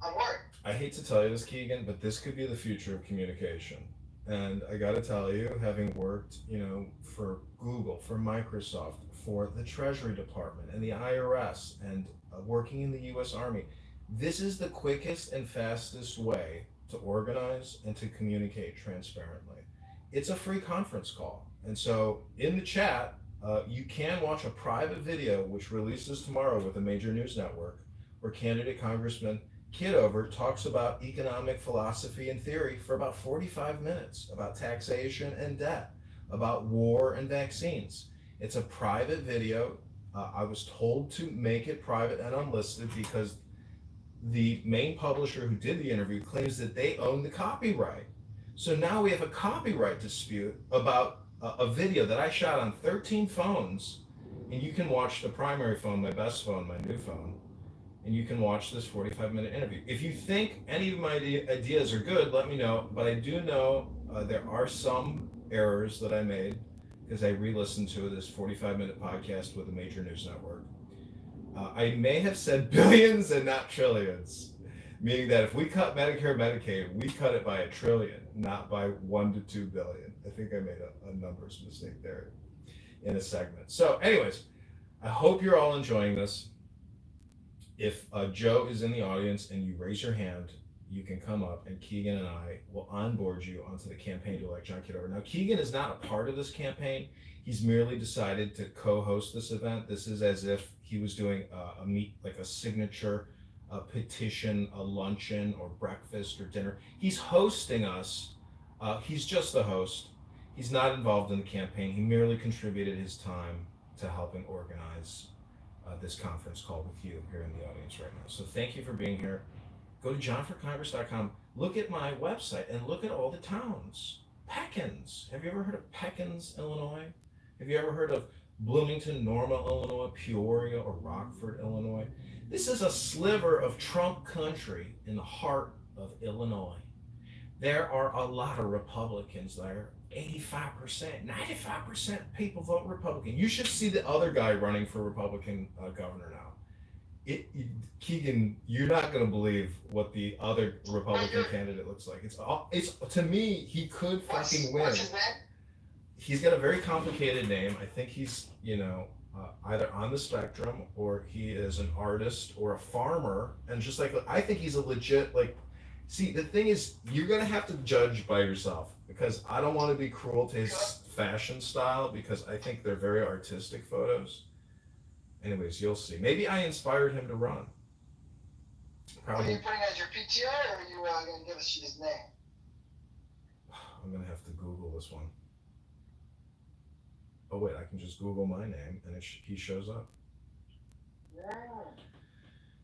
I'm worried. I hate to tell you this, Keegan, but this could be the future of communication. And I got to tell you, having worked, for Google, for Microsoft, for the Treasury Department and the IRS, and working in the U.S. Army, this is the quickest and fastest way to organize and to communicate transparently. It's a free conference call. And so in the chat, you can watch a private video, which releases tomorrow with a major news network, where candidate Congressman Kitover talks about economic philosophy and theory for about 45 minutes, about taxation and debt, about war and vaccines. It's a private video. I was told to make it private and unlisted because the main publisher who did the interview claims that they own the copyright. So now we have a copyright dispute about a video that I shot on 13 phones, and you can watch the primary phone, my best phone, my new phone, and you can watch this 45-minute interview. If you think any of my ideas are good, let me know. But I do know there are some errors that I made because I re-listened to this 45-minute podcast with a major news network. I may have said billions and not trillions, meaning that if we cut Medicare, Medicaid, we cut it by $1 trillion, not by 1 to 2 billion. I think I made a numbers mistake there in a segment. So anyways, I hope you're all enjoying this. If Joe is in the audience and you raise your hand, you can come up and Keegan and I will onboard you onto the campaign to elect John Kitover. Now, Keegan is not a part of this campaign. He's merely decided to co-host this event. This is as if he was doing a signature petition, a luncheon or breakfast or dinner. He's hosting us. He's just the host. He's not involved in the campaign. He merely contributed his time to helping organize this conference call with you here in the audience right now. So thank you for being here. Go to johnforcongress.com. Look at my website and look at all the towns. Peckins. Have you ever heard of Peckins, Illinois? Have you ever heard of Bloomington, Normal, Illinois, Peoria, or Rockford, Illinois? This is a sliver of Trump country in the heart of Illinois. There are a lot of Republicans there. 85%, 95% people vote Republican. You should see the other guy running for Republican governor now. Keegan, you're not going to believe what the other Republican candidate looks like. It's to me, he could fucking win. What's his name? He's got a very complicated name. I think he's, either on the spectrum or he is an artist or a farmer. And just like, I think he's a legit, See, the thing is, you're gonna have to judge by yourself because I don't want to be cruel to his fashion style because I think they're very artistic photos. Anyways, you'll see. Maybe I inspired him to run. Are Probably. you putting as your PTR, or are you going to give us his name? I'm gonna have to Google this one. Oh wait, I can just Google my name and he shows up.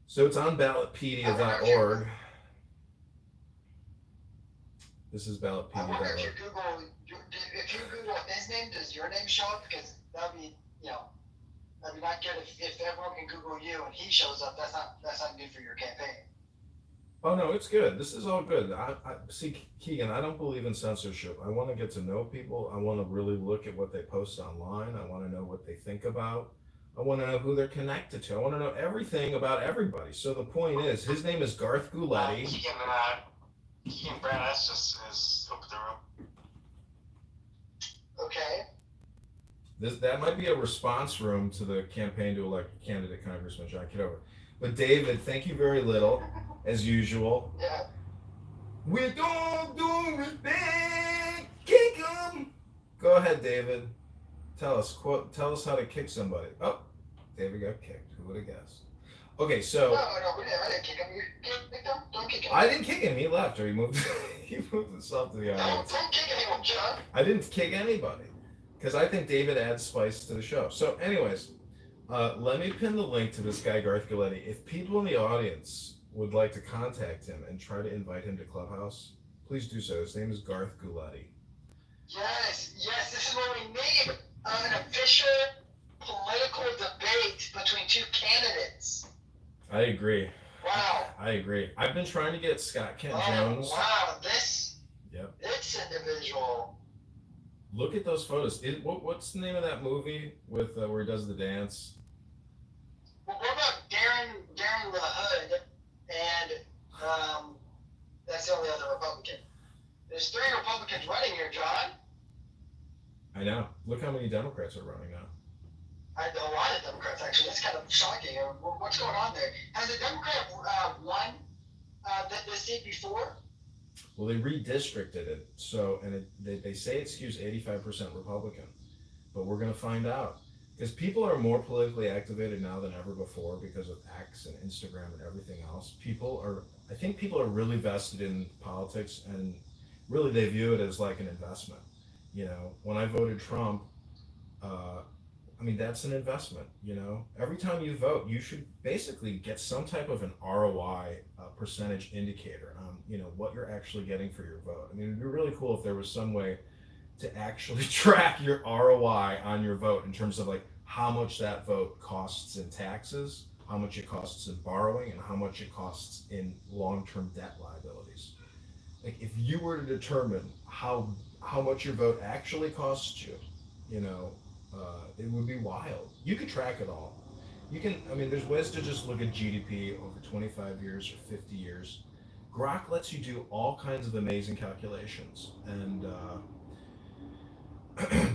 So it's on ballotpedia.org. This is I wonder if ballotpedia.org. if you Google his name, does your name show up? Because that'd be, that'd be not good if everyone can Google you and he shows up. That's not good for your campaign. Oh no, it's good. This is all good. I see, Keegan, I don't believe in censorship. I want to get to know people. I want to really look at what they post online. I want to know what they think about. I want to know who they're connected to. I want to know everything about everybody. So the point is, his name is Garth Gouletti. Keegan Brand, that's just his open the room. Okay. That might be a response room to the campaign to elect candidate Congressman John Kitover. But David, thank you very little, as usual. Yeah. We're gonna do this big kick 'em. Go ahead, David. Tell us how to kick somebody. Oh, David got kicked. Who would have guessed? Okay, so. No, I didn't kick him. You kicked him? Don't kick him. I didn't kick him. He left, or he moved. He moved himself to the audience. Don't kick anyone, John. I didn't kick anybody, because I think David adds spice to the show. So, anyways, let me pin the link to this guy Garth Gouletti. If people in the audience would like to contact him and try to invite him to Clubhouse, please do so. His name is Garth Gouletti. Yes, this is what we need. An official political debate between two candidates. I agree. Wow. I agree. I've been trying to get Scott Kent Jones. Wow, this individual. Look at those photos. What's the name of that movie with where he does the dance? Well, what about Darren LaHood? And that's the only other Republican. There's 3 Republicans running here, John. I know. Look how many Democrats are running now. A lot of Democrats, actually. That's kind of shocking. What's going on there? Has a Democrat won the seat before? Well, they redistricted it, so they say it skews 85% Republican, but we're going to find out because people are more politically activated now than ever before because of X and Instagram and everything else. I think people are really vested in politics, and really they view it as like an investment. When I voted Trump, that's an investment. Every time you vote, you should basically get some type of an ROI percentage indicator on what you're actually getting for your vote. It'd be really cool if there was some way to actually track your ROI on your vote in terms of like how much that vote costs in taxes, how much it costs in borrowing, and how much it costs in long-term debt liabilities. Like if you were to determine how much your vote actually costs you, it would be wild. You could track it all. You can, there's ways to just look at GDP over 25 years or 50 years. Grok lets you do all kinds of amazing calculations. And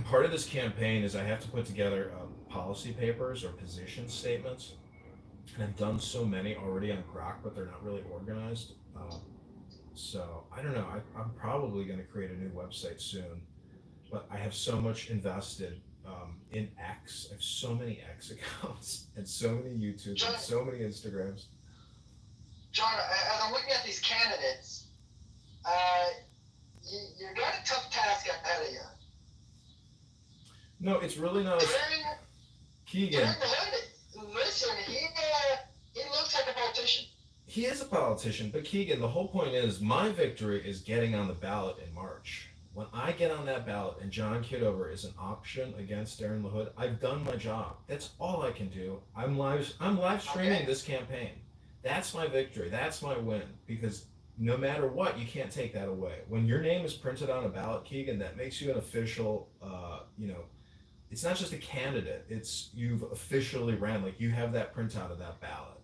part of this campaign is I have to put together policy papers or position statements. And I've done so many already on Grok, but they're not really organized. So I don't know. I'm probably going to create a new website soon. But I have so much invested in X. I have so many X accounts and so many YouTubes and so many Instagrams. John, as I'm looking at these candidates, you got a tough task ahead of you. No, it's really not. Keegan. Listen, he looks like a politician. He is a politician, but Keegan, the whole point is my victory is getting on the ballot in March. When I get on that ballot and John Kitover is an option against Darren LaHood, I've done my job. That's all I can do. I'm live streaming this campaign. That's my victory. That's my win. Because no matter what, you can't take that away. When your name is printed on a ballot, Keegan, that makes you an official, it's not just a candidate. It's you've officially ran. Like you have that printout of that ballot.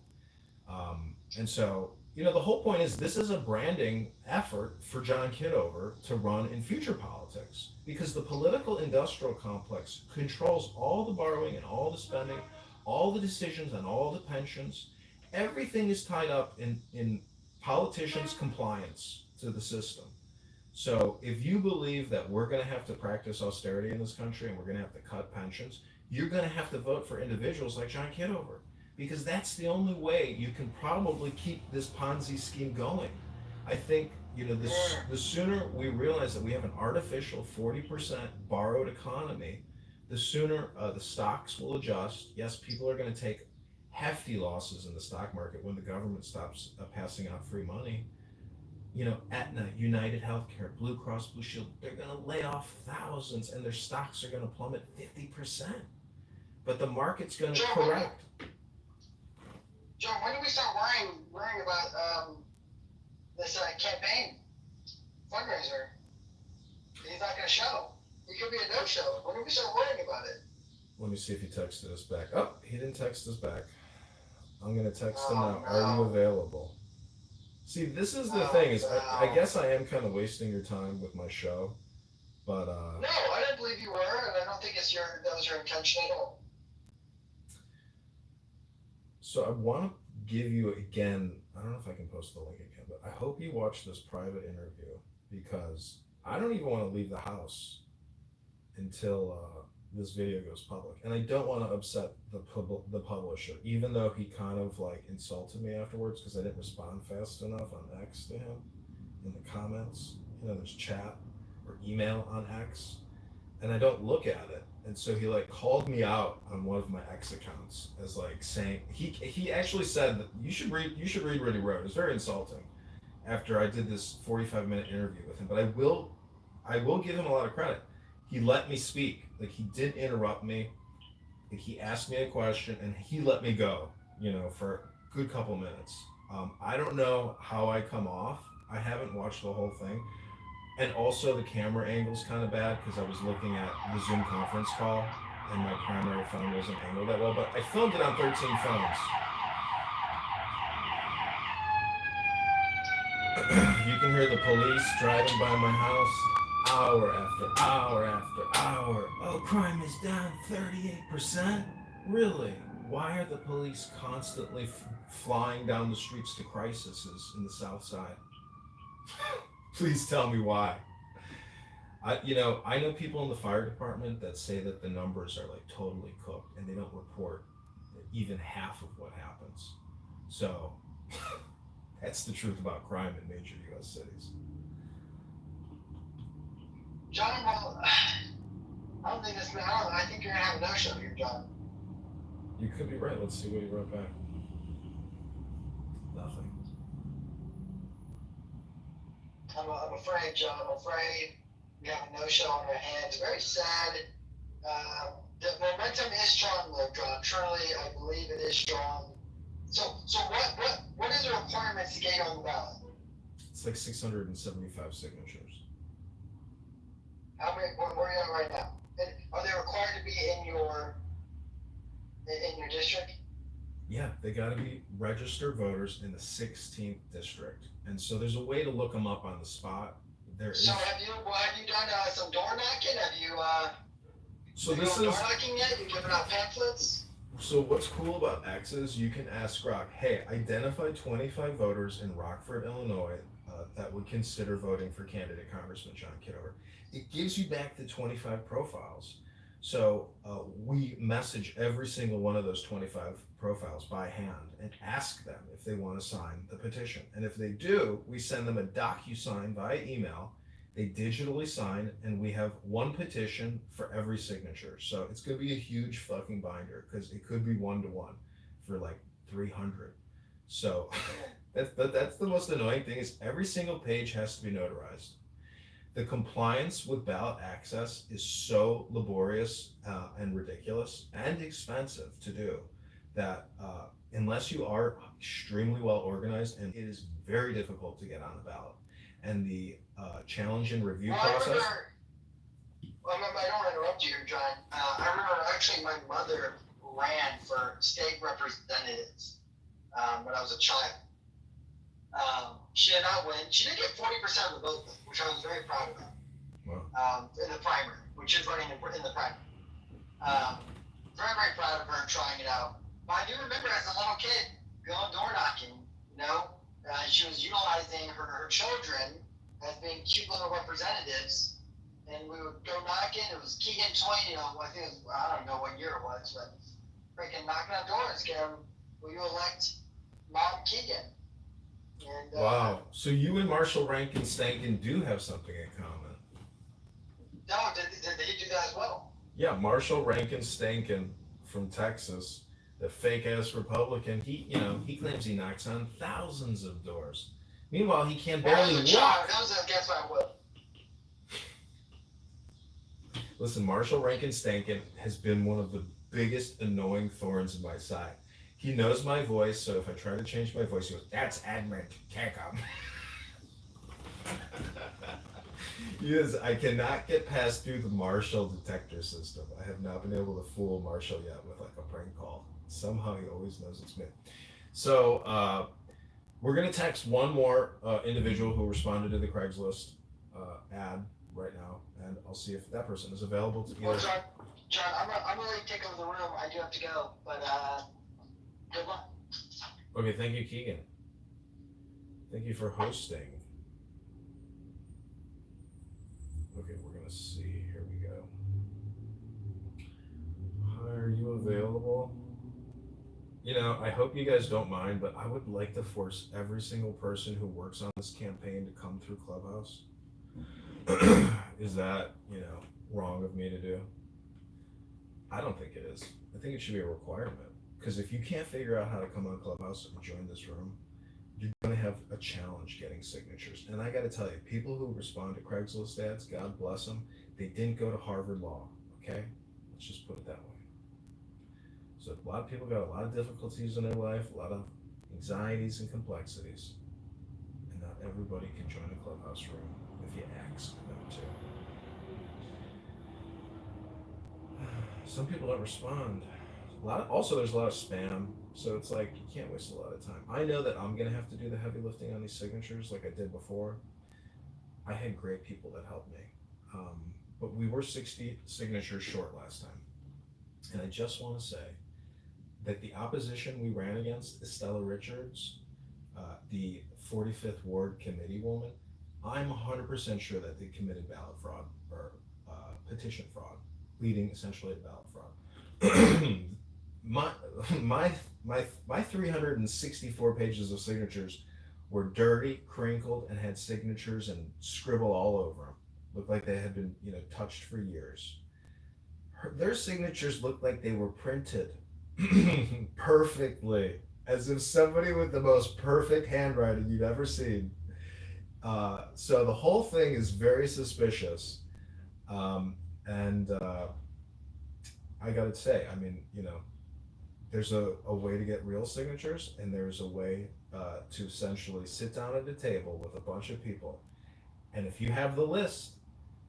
And so, the whole point is this is a branding effort for John Kitover to run in future politics because the political industrial complex controls all the borrowing and all the spending, all the decisions and all the pensions. Everything is tied up in politicians' compliance to the system. So if you believe that we're going to have to practice austerity in this country and we're going to have to cut pensions, you're going to have to vote for individuals like John Kitover, because that's the only way you can probably keep this Ponzi scheme going. I think, the sooner we realize that we have an artificial 40% borrowed economy, the sooner the stocks will adjust. Yes, people are going to take hefty losses in the stock market when the government stops passing out free money. Aetna, United Healthcare, Blue Cross Blue Shield, they're going to lay off thousands and their stocks are going to plummet 50%. But the market's going to correct. Joe, when do we start worrying about this campaign fundraiser? He's not going to show. He could be a no-show. When do we start worrying about it? Let me see if he texted us back. Oh, he didn't text us back. I'm going to text him now. No. Are you available? See, this is the thing is, I guess I am kind of wasting your time with my show, but No, I don't believe you were, and I don't think that was your intention at all. So I want to give you again, I don't know if I can post the link again, but I hope you watch this private interview, because I don't even want to leave the house until this video goes public. And I don't want to upset the publisher, even though he kind of like insulted me afterwards because I didn't respond fast enough on X to him in the comments. There's chat or email on X, and I don't look at it. And so he like called me out on one of my X accounts as like saying, he actually said that you should read what he wrote. It was very insulting after I did this 45-minute interview with him. But I will give him a lot of credit. He let me speak. Like, he didn't interrupt me. Like, he asked me a question and he let me go, for a good couple minutes. I don't know how I come off. I haven't watched the whole thing. And also the camera angle's kind of bad because I was looking at the Zoom conference call and my primary phone wasn't angled that well, but I filmed it on 13 phones. You can hear the police driving by my house hour after hour after hour. Oh, crime is down 38%? Really? Why are the police constantly flying down the streets to crises in the South Side? Please tell me why. I know people in the fire department that say that the numbers are like totally cooked and they don't report even half of what happens. So that's the truth about crime in major U.S. cities. John, well, I don't think I think you're going to have a no-show here, John. You could be right. Let's see what he wrote back. Nothing. I'm afraid, John. I'm afraid we have a no-show on our hands. Very sad. The momentum is strong, though, John. Truly, I believe it is strong. So what is the requirements to get on the ballot? It's like 675 signatures. How many? Where are you at right now? And are they required to be in your district? Yeah, they got to be registered voters in the 16th district, and so there's a way to look them up on the spot. So have you done some door knocking? Have you door knocking yet? You giving out pamphlets? So what's cool about X is you can ask Rock, hey, identify 25 voters in Rockford, Illinois, that would consider voting for candidate Congressman John Kitover. It gives you back the 25 profiles. So we message every single one of those 25 profiles by hand and ask them if they want to sign the petition. And if they do, we send them a DocuSign via email. They digitally sign, and we have one petition for every signature. So it's going to be a huge fucking binder because it could be 1-to-1 for like 300. So that's the most annoying thing is every single page has to be notarized. The compliance with ballot access is so laborious and ridiculous and expensive to do that unless you are extremely well organized, and it is very difficult to get on the ballot. And the challenge and review process. I don't want to interrupt you here, John. I remember actually my mother ran for state representatives when I was a child. She did not win. She did get 40% of the vote, which I was very proud of. Wow. In the primary, which is running in the primary. Very, very proud of her trying it out. But I do remember as a little kid going door knocking, she was utilizing her children as being cute little representatives. And we would go knocking. It was Keegan Twain, I think it was, I don't know what year it was, but freaking knocking on doors, will you elect Mom Keegan? And, wow. So you and Marshall Rankin Stankin do have something in common. No, did he do that as well? Yeah, Marshall Rankin Stankin from Texas, the fake ass Republican. He claims he knocks on thousands of doors. Meanwhile, he can barely walk. That was against my will. Listen, Marshall Rankin Stankin has been one of the biggest annoying thorns in my side. He knows my voice, so if I try to change my voice, he goes, "That's Admiral Keckham." I cannot get past through the Marshall detector system. I have not been able to fool Marshall yet with like a prank call. Somehow he always knows it's me. So we're going to text one more individual who responded to the Craigslist ad right now, and I'll see if that person is available to Well, John, I'm going to take over the room. I do have to go, but good luck. Okay, thank you, Keegan. Thank you for hosting. Okay, we're going to see. Here we go. Hi, are you available? I hope you guys don't mind, but I would like to force every single person who works on this campaign to come through Clubhouse. Is that, wrong of me to do? I don't think it is. I think it should be a requirement. Because if you can't figure out how to come on Clubhouse and join this room, you're going to have a challenge getting signatures. And I got to tell you, people who respond to Craigslist ads, God bless them, they didn't go to Harvard Law, okay? Let's just put it that way. So a lot of people got a lot of difficulties in their life, a lot of anxieties and complexities. And not everybody can join a Clubhouse room if you ask them to. Some people don't respond. There's a lot of spam, so it's like you can't waste a lot of time. I know that I'm gonna have to do the heavy lifting on these signatures like I did before. I had great people that helped me, but we were 60 signatures short last time. And I just want to say that the opposition we ran against, Estella Richards, the 45th Ward committee woman, I'm 100% sure that they committed ballot fraud or petition fraud, leading essentially to ballot fraud. My 364 pages of signatures were dirty, crinkled, and had signatures and scribble all over them. Looked like they had been, touched for years. Their signatures looked like they were printed perfectly, as if somebody with the most perfect handwriting you'd ever seen. So the whole thing is very suspicious. And I gotta say, there's a way to get real signatures, and there's a way to essentially sit down at a table with a bunch of people. And if you have the list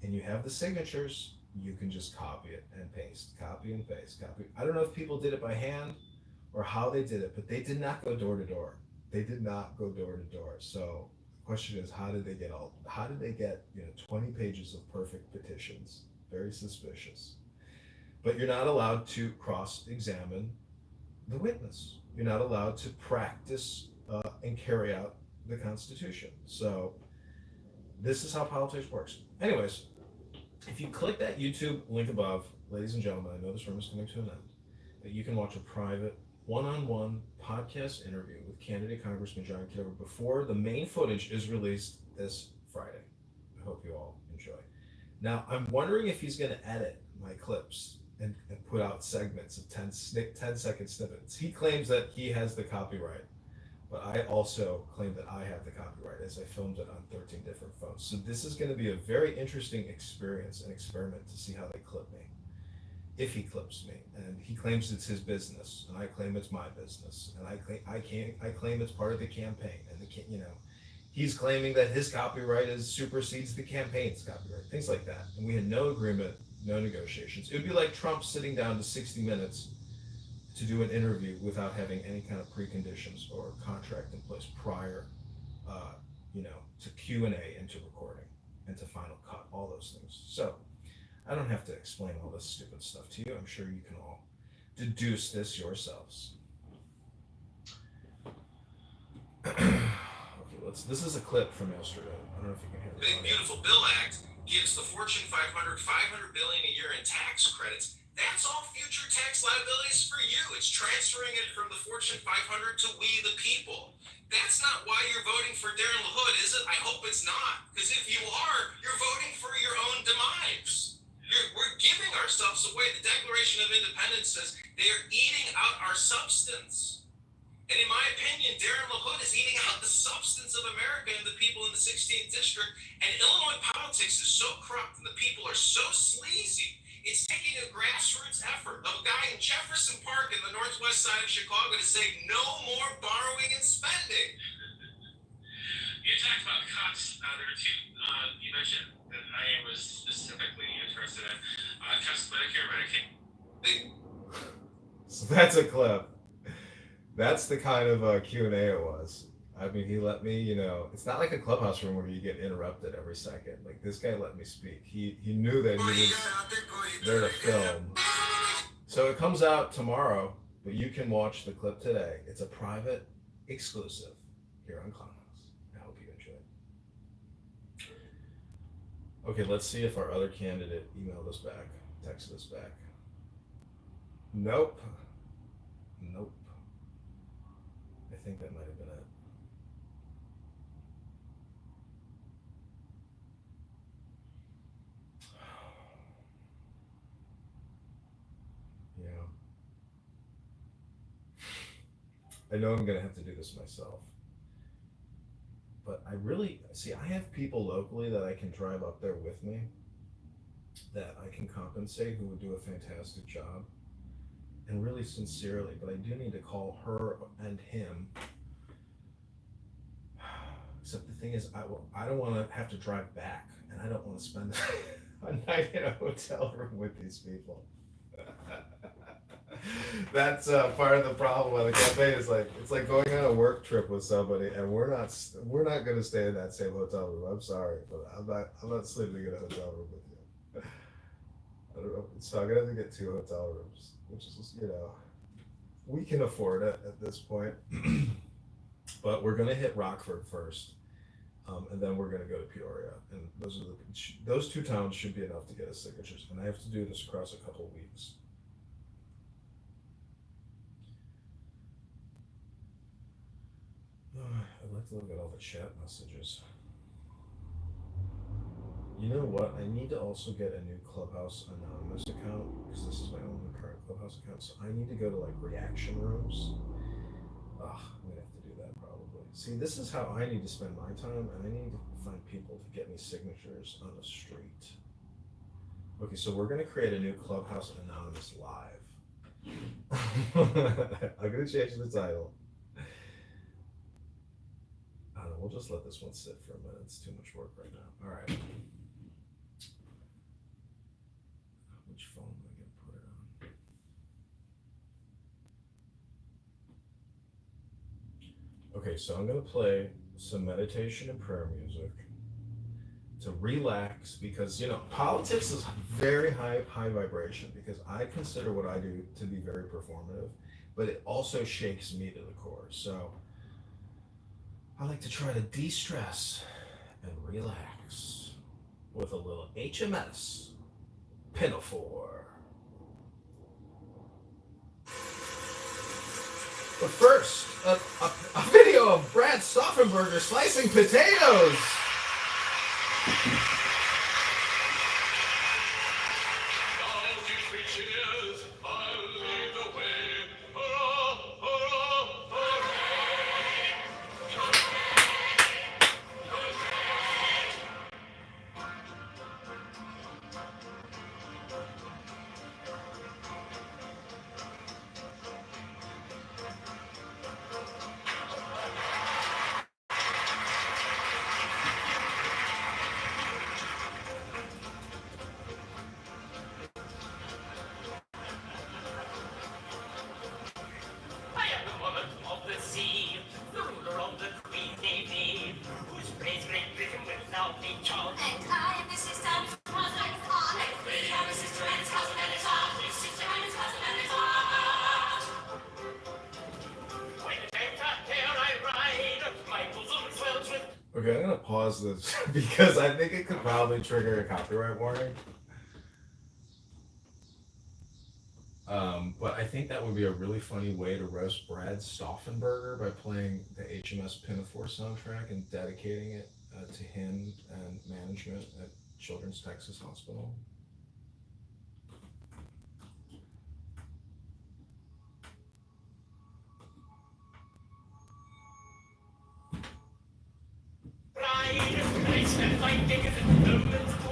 and you have the signatures, you can just copy it and paste, copy and paste, copy. I don't know if people did it by hand or how they did it, but they did not go door to door. They did not go door to door. So the question is, how did they get 20 pages of perfect petitions? Very suspicious. But you're not allowed to cross-examine the witness. You're not allowed to practice and carry out the Constitution. So this is how politics works. Anyways, if you click that YouTube link above, ladies and gentlemen, I know this room is coming to an end, that you can watch a private one-on-one podcast interview with candidate Congressman John Kitover before the main footage is released this Friday. I hope you all enjoy. Now, I'm wondering if he's going to edit my clips and put out segments of 10-second snippets. He claims that he has the copyright, but I also claim that I have the copyright as I filmed it on 13 different phones. So this is going to be a very interesting experience and experiment to see how they clip me, if he clips me. And he claims it's his business, and I claim it's my business, and I claim it's part of the campaign. And he's claiming that his copyright supersedes the campaign's copyright, things like that. And we had no agreement, no negotiations. It would be like Trump sitting down to 60 Minutes to do an interview without having any kind of preconditions or contract in place prior, to Q&A and to recording and to final cut, all those things. So I don't have to explain all this stupid stuff to you. I'm sure you can all deduce this yourselves. Okay, This is a clip from yesterday. I don't know if you can hear Big it. Beautiful Bill Act gives the Fortune 500 $500 billion a year in tax credits. That's all future tax liabilities for you. It's transferring it from the Fortune 500 to we the people. That's not why you're voting for Darren LaHood, is it? I hope it's not. Because if you are, you're voting for your own demise. We're giving ourselves away. The Declaration of Independence says they are eating out our substance. And in my opinion, Darren LaHood is eating out the substance of America and the people in the 16th district. And Illinois politics is so corrupt and the people are so sleazy. It's taking a grassroots effort of a guy in Jefferson Park in the northwest side of Chicago to say no more borrowing and spending. You talked about cuts. There are two you mentioned that I was specifically interested in. Cuts Medicare, Medicaid. So that's a clip. That's the kind of Q&A it was. I mean, he let me, it's not like a clubhouse room where you get interrupted every second. Like, this guy let me speak. He knew that he was there to film. So it comes out tomorrow, but you can watch the clip today. It's a private exclusive here on Clubhouse. I hope you enjoy it. Okay, let's see if our other candidate emailed us back, texted us back. Nope. I think that might have been it. Yeah. I know I'm going to have to do this myself. But I have people locally that I can drive up there with me that I can compensate who would do a fantastic job. And really sincerely, but I do need to call her and him. Except the thing is, I don't want to have to drive back, and I don't want to spend a night in a hotel room with these people. That's part of the problem with the campaign. It's like going on a work trip with somebody, and we're not going to stay in that same hotel room. I'm sorry, but I'm not sleeping in a hotel room with you. I don't know. So I'm gonna have to get 2 hotel rooms, which is, we can afford it at this point. But we're gonna hit Rockford first, and then we're gonna go to Peoria, and those 2 towns should be enough to get us signatures. And I have to do this across a couple of weeks. I'd like to look at all the chat messages. You know what? I need to also get a new Clubhouse Anonymous account, because this is my only current Clubhouse account. So I need to go to reaction rooms. I'm gonna have to do that probably. See, this is how I need to spend my time, and I need to find people to get me signatures on the street. Okay, so we're gonna create a new Clubhouse Anonymous Live. I'm gonna change the title. I don't know, we'll just let this one sit for a minute. It's too much work right now. All right. Which phone am I going to put it on? Okay, so I'm going to play some meditation and prayer music to relax, because, politics is very high vibration, because I consider what I do to be very performative, but it also shakes me to the core. So I like to try to de-stress and relax with a little HMS Pinafore. But first, a video of Brad Stoffenberger slicing potatoes. Okay, I'm gonna pause this because I think it could probably trigger a copyright warning. But I think that would be a really funny way to roast Brad Stauffenberger by playing the HMS Pinafore soundtrack and dedicating it to him and management at Children's Texas Hospital. Pride, Christ, and fighting is a movement